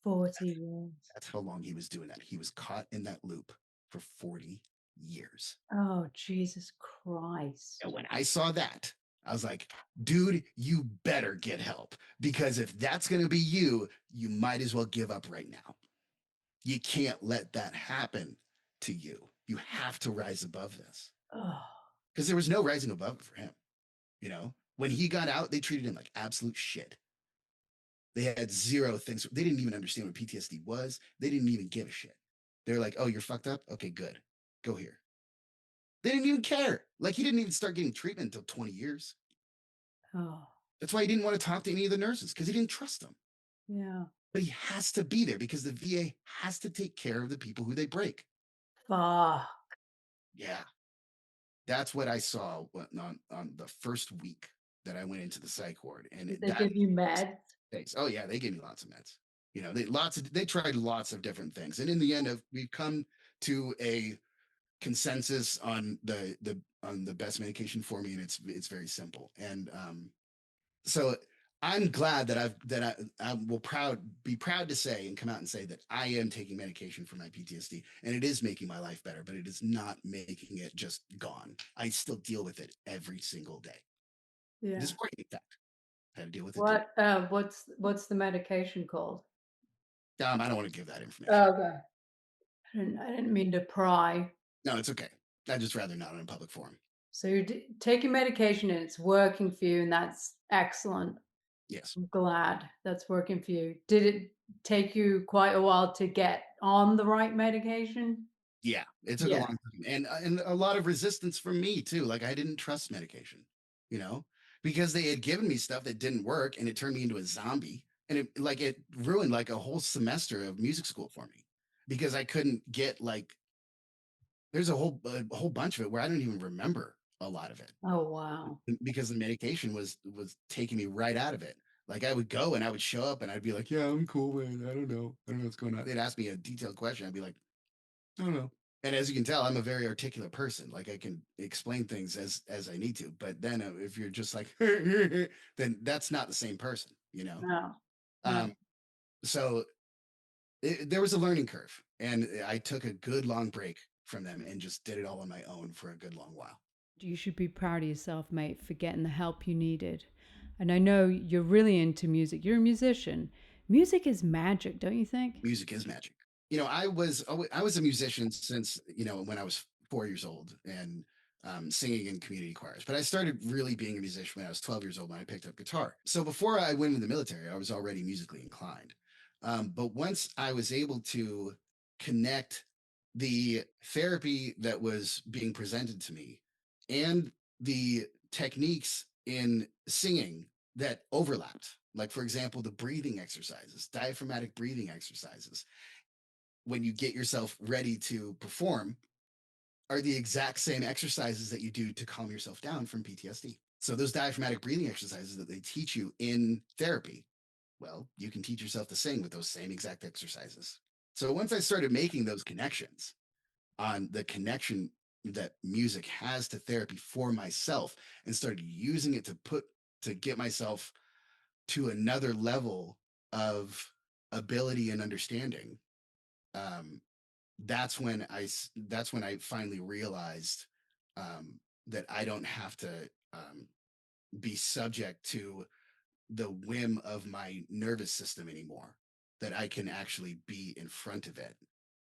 40 years. That's how long he was doing that. He was caught in that loop for 40 years. Oh, Jesus And Christ. when I saw that, I was like, dude, you better get help because if that's going to be you, you might as well give up right now. You can't let that happen to you. You have to rise above this Oh, because there was no rising above it for him. When he got out, they treated him like absolute shit. They had zero things. They didn't even understand what PTSD was. They didn't even give a shit. They're like, oh, you're fucked up? Okay, good. Go here. They didn't even care. Like, he didn't even start getting treatment until 20 years. oh, That's why he didn't want to talk to any of the nurses because he didn't trust them. yeah. But he has to be there because the VA has to take care of the people who they break. Fuck. Yeah. That's what I saw on the first week that I went into the psych ward, and Did they that give you meds? thanks. Oh yeah, they gave me lots of meds. You know, they tried lots of different things, and in the end, we've come to a consensus on the best medication for me, and it's very simple. And so I'm glad that I will be proud to say and come out and say that I am taking medication for my PTSD, and it is making my life better, but it is not making it just gone. I still deal with it every single day. Yeah. This morning, in fact, I had to deal with it today. What's the medication called? I don't want to give that information. Oh, okay. I didn't mean to pry. No, it's okay. I'd just rather not in a public forum. So you're taking medication and it's working for you, and that's excellent. Yes. I'm glad that's working for you. Did it take you quite a while to get on the right medication? Yeah, it took a Yeah. long time, and a lot of resistance from me too. Like I didn't trust medication, you know, because they had given me stuff that didn't work, and it turned me into a zombie, and it ruined like a whole semester of music school for me because I couldn't get like there's a whole bunch of it where I don't even remember a lot of it Oh, wow. because the medication was taking me right out of it. Like I would go and I would show up and I'd be like, "Yeah, I'm cool, man. I don't know what's going on." They'd ask me a detailed question. I'd be like, "I don't know." And as you can tell, I'm a very articulate person. Like I can explain things as I need to. But then if you're just like, then that's not the same person, you know. No. No. Um, so there was a learning curve, and I took a good long break from them and just did it all on my own for a good long while. You should be proud of yourself, mate, for getting the help you needed. And I know you're really into music. You're a musician. Music is magic, don't you think? Music is magic. You know, I was a musician since when I was 4 years old and singing in community choirs. But I started really being a musician when I was 12 years old when I picked up guitar. So before I went into the military, I was already musically inclined. But once I was able to connect the therapy that was being presented to me and the techniques in singing that overlapped. Like, for example, the breathing exercises, diaphragmatic breathing exercises, when you get yourself ready to perform, are the exact same exercises that you do to calm yourself down from PTSD. So, those diaphragmatic breathing exercises that they teach you in therapy, well, you can teach yourself to sing with those same exact exercises. So, once I started making those connections on the connection that music has to therapy for myself and started using it to get myself to another level of ability and understanding. Um, that's when I finally realized um, that I don't have to be subject to the whim of my nervous system anymore. That I can actually be in front of it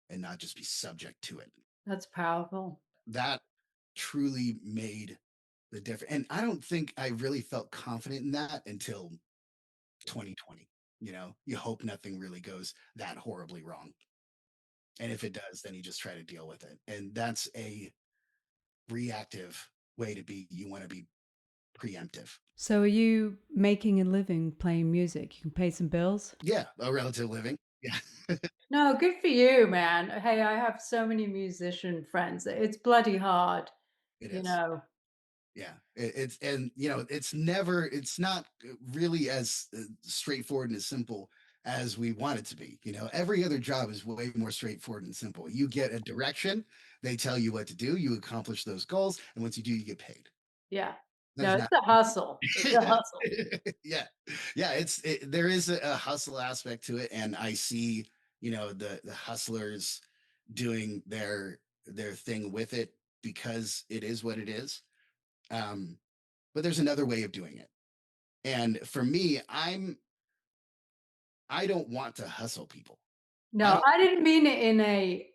and not just be subject to it. That's powerful. That truly made the difference. And I don't think I really felt confident in that until 2020. You know, you hope nothing really goes that horribly wrong. And if it does, then you just try to deal with it. And that's a reactive way to be. You want to be preemptive. So, are you making a living playing music? You can pay some bills? Yeah, a relative living. Yeah, No, good for you, man. Hey, I have so many musician friends. It's bloody hard, it you is. know. Yeah, it's and it's not really as straightforward and as simple as we want it to be. You know, every other job is way more straightforward and simple. You get a direction, they tell you what to do, you accomplish those goals, and once you do, you get paid. Yeah. No, There's it's not. a hustle. It's a hustle. Yeah, yeah. There is a hustle aspect to it, and I see the hustlers doing their thing with it because it is what it is. Um, but there's another way of doing it, and for me, I don't want to hustle people. I No, don't. I didn't mean it in a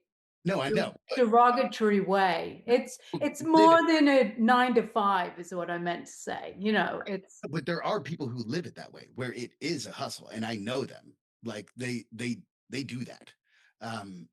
No, I know, derogatory way. It's but more than a 9 to 5 is what I meant to say. It's but there are people who live it that way, where it is a hustle, and I know them. Like they do that. Um,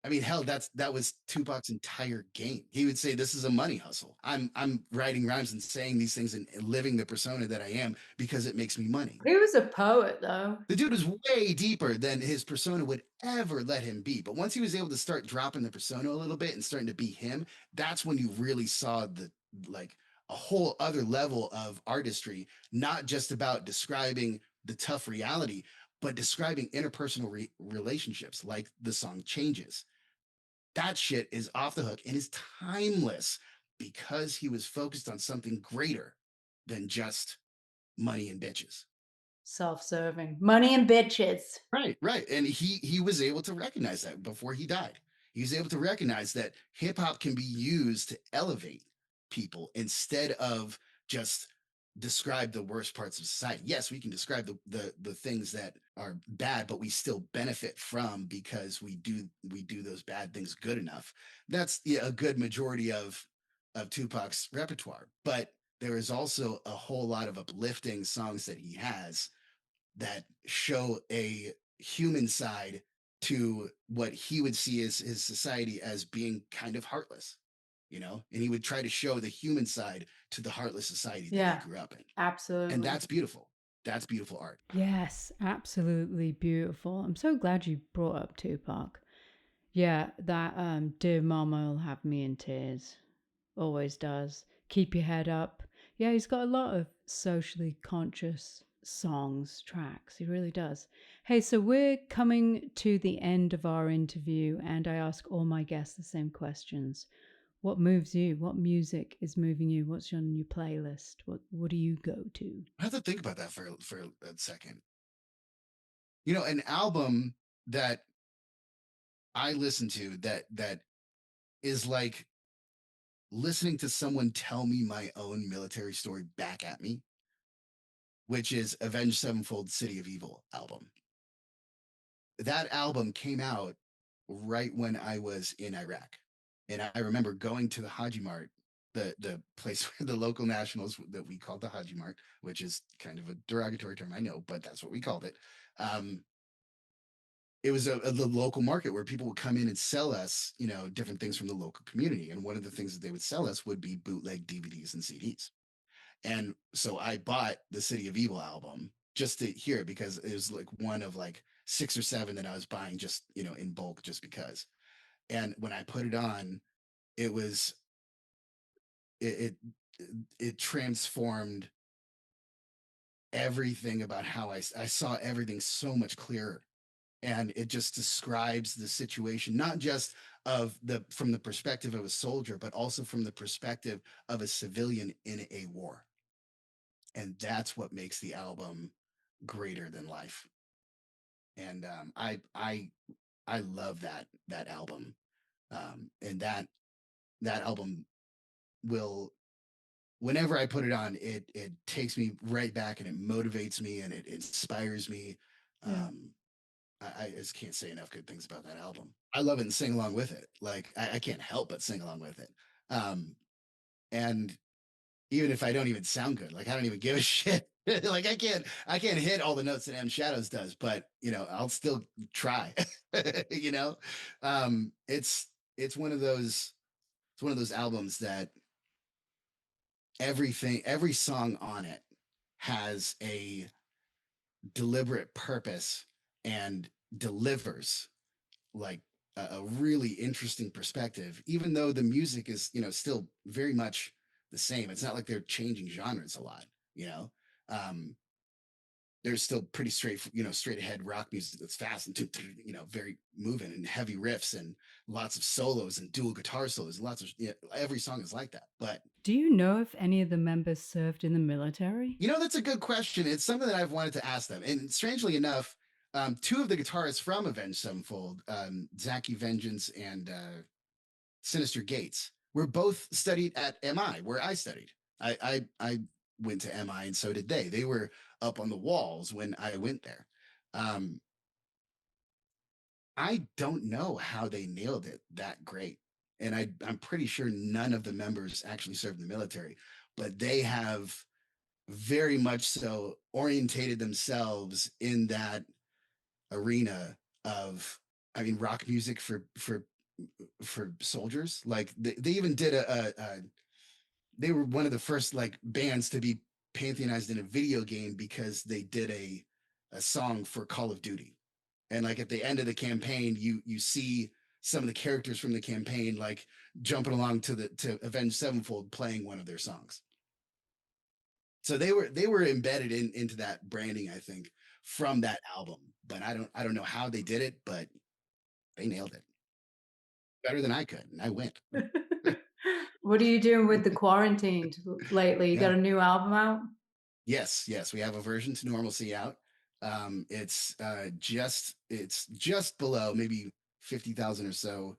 I mean, hell, that was Tupac's entire game. He would say, "This is a money hustle. I'm writing rhymes and saying these things and living the persona that I am because it makes me money." he was a poet though. The dude was way deeper than his persona would ever let him be. But once he was able to start dropping the persona a little bit and starting to be him, that's when you really saw the like, a whole other level of artistry, not just about describing the tough reality, but describing interpersonal relationships, like the song Changes. That shit is off the hook and is timeless because he was focused on something greater than just money and bitches. Self-serving. Money and bitches. Right, right. And he was able to recognize that before he died. He was able to recognize that hip hop can be used to elevate people instead of just describe the worst parts of society. Yes, we can describe the things that are bad, but we still benefit from because we do those bad things good enough. That's, yeah, a good majority of Tupac's repertoire. But there is also a whole lot of uplifting songs that he has that show a human side to what he would see as his society as being kind of heartless, and he would try to show the human side to the heartless society that he Yeah, grew up in. And absolutely. that's beautiful. That's beautiful art. Yes, absolutely beautiful. I'm so glad you brought up Tupac. Yeah, that Dear Mama will have me in tears. Always does. Keep your head up. Yeah, he's got a lot of socially conscious songs, tracks. He really does. Hey, so we're coming to the end of our interview, and I ask all my guests the same questions. What moves you? What music is moving you? What's on your playlist? What do you go to? I have to think about that for a second. An album that I listen to that is like listening to someone tell me my own military story back at me, which is Avenged Sevenfold City of Evil album. That album came out right when I was in Iraq. And I remember going to the Haji Mart, the place where the local nationals that we called the Haji Mart, which is kind of a derogatory term, I know, but that's what we called it. It was the local market where people would come in and sell us, different things from the local community. And one of the things that they would sell us would be bootleg DVDs and CDs. And so I bought the City of Evil album just to hear it because it was like one of like six or seven that I was buying just, in bulk just because. And when I put it on, it was it it transformed everything about how I saw everything so much clearer. And it just describes the situation, not just of the from the perspective of a soldier, but also from the perspective of a civilian in a war. And that's what makes the album greater than life. And I love that album. And that album will, whenever I put it on, it takes me right back and it motivates me and it inspires me. Yeah. Um, I just can't say enough good things about that album. I love it and sing along with it. Like I can't help but sing along with it. Um, and even if I don't even sound good, like I don't even give a shit. Like I can't hit all the notes that M Shadows does, but I'll still try. you know, it's it's one of those it's one of those albums that every song on it has a deliberate purpose and delivers like a really interesting perspective, even though the music is, still very much the same. It's not like they're changing genres a lot, you know. Um, there's still pretty straight ahead rock music that's fast and very moving and heavy riffs and lots of solos and dual guitar solos. Lots of every song is like that. But Do you know if any of the members served in the military? that's a good question. It's something that I've wanted to ask them. And strangely enough, two of the guitarists from Avenged Sevenfold, Zachy Vengeance and Sinister Gates, were both studied at MI, where I studied. I went to MI, and so did they. They were up on the walls when I went there. Um, I don't know how they nailed it that great, and I'm pretty sure none of the members actually served in the military, but they have very much so orientated themselves in that arena of, I mean, rock music for soldiers. Like they even did they were one of the first like bands to be pantheonized in a video game because they did a song for Call of Duty. And like at the end of the campaign, you see some of the characters from the campaign like jumping along to Avenged Sevenfold playing one of their songs. So they were embedded into that branding, I think, from that album. But I don't know how they did it, but they nailed it better than I could, and I went. What are you doing with the quarantine lately? You got Yeah. a new album out? Yes, yes, we have a version to normalcy out. It's just below maybe 50,000 or so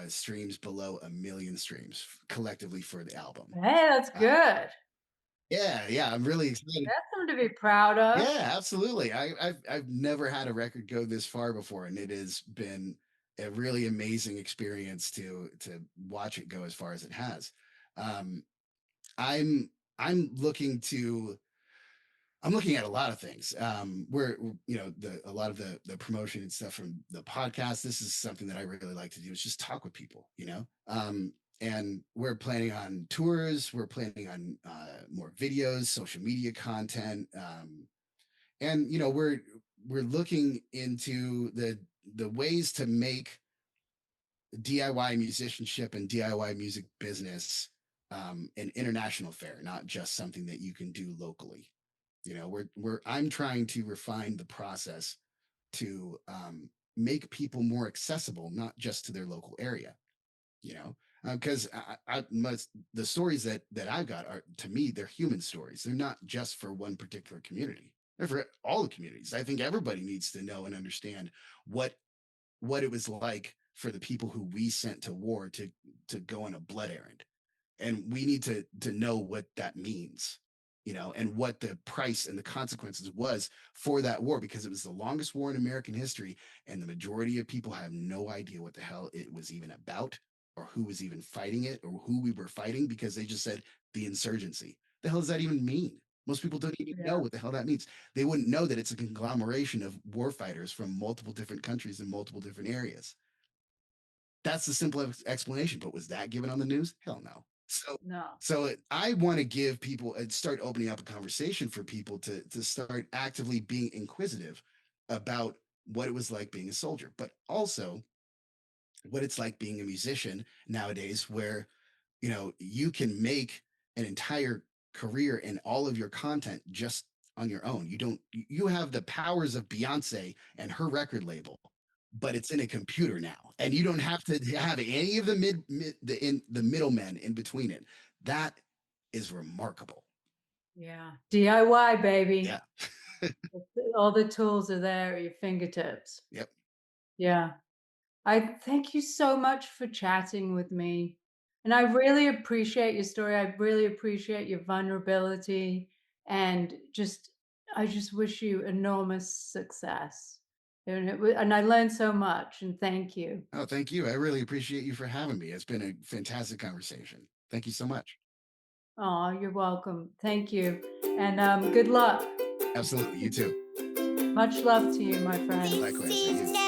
streams, below a million streams collectively for the album. Hey, that's Uh, good. yeah, yeah, I'm really excited. That's something to be proud of. Yeah, absolutely. I've never had a record go this far before, and it has been a really amazing experience to watch it go as far as it has. Um, I'm I'm looking to I'm looking at a lot of things. Where the a lot of the promotion and stuff from the podcast. This is something that I really like to do. Is just talk with people. And we're planning on tours. We're planning on more videos, social media content, and we're looking into the ways to make DIY musicianship and DIY music business an international affair, not just something that you can do locally. I'm trying to refine the process to make people more accessible, not just to their local area. Because the stories that I've got are, to me, they're human stories. They're not just for one particular community. They're for all the communities. I think everybody needs to know and understand what what it was like for the people who we sent to war to go on a blood errand, and we need to know what that means, and what the price and the consequences was for that war, because it was the longest war in American history, and the majority of people have no idea what the hell it was even about, or who was even fighting it, or who we were fighting, because they just said the insurgency. The hell does that even mean? Most people don't even know Yeah. what the hell that means. They wouldn't know that it's a conglomeration of war fighters from multiple different countries in multiple different areas. That's the simple explanation. But was that given on the news? Hell no. So, No. I want to give people and start opening up a conversation for people to start actively being inquisitive about what it was like being a soldier, but also what it's like being a musician nowadays, where you can make an entire career in all of your content just on your own. You have the powers of Beyonce and her record label, but it's in a computer now, and you don't have to have any of the the middlemen in between it. That is remarkable. Yeah. DIY, Yeah. baby. All the tools are there at your fingertips. Yep. Yeah. I thank you so much for chatting with me. And I really appreciate your story. I really appreciate your vulnerability and I just wish you enormous success. And I learned so much and thank you. Oh, thank you. I really appreciate you for having me. It's been a fantastic conversation. Thank you so much. Oh, you're welcome. Thank you. And good luck. Absolutely. You too. Much love to you, my friend. Likewise. To you.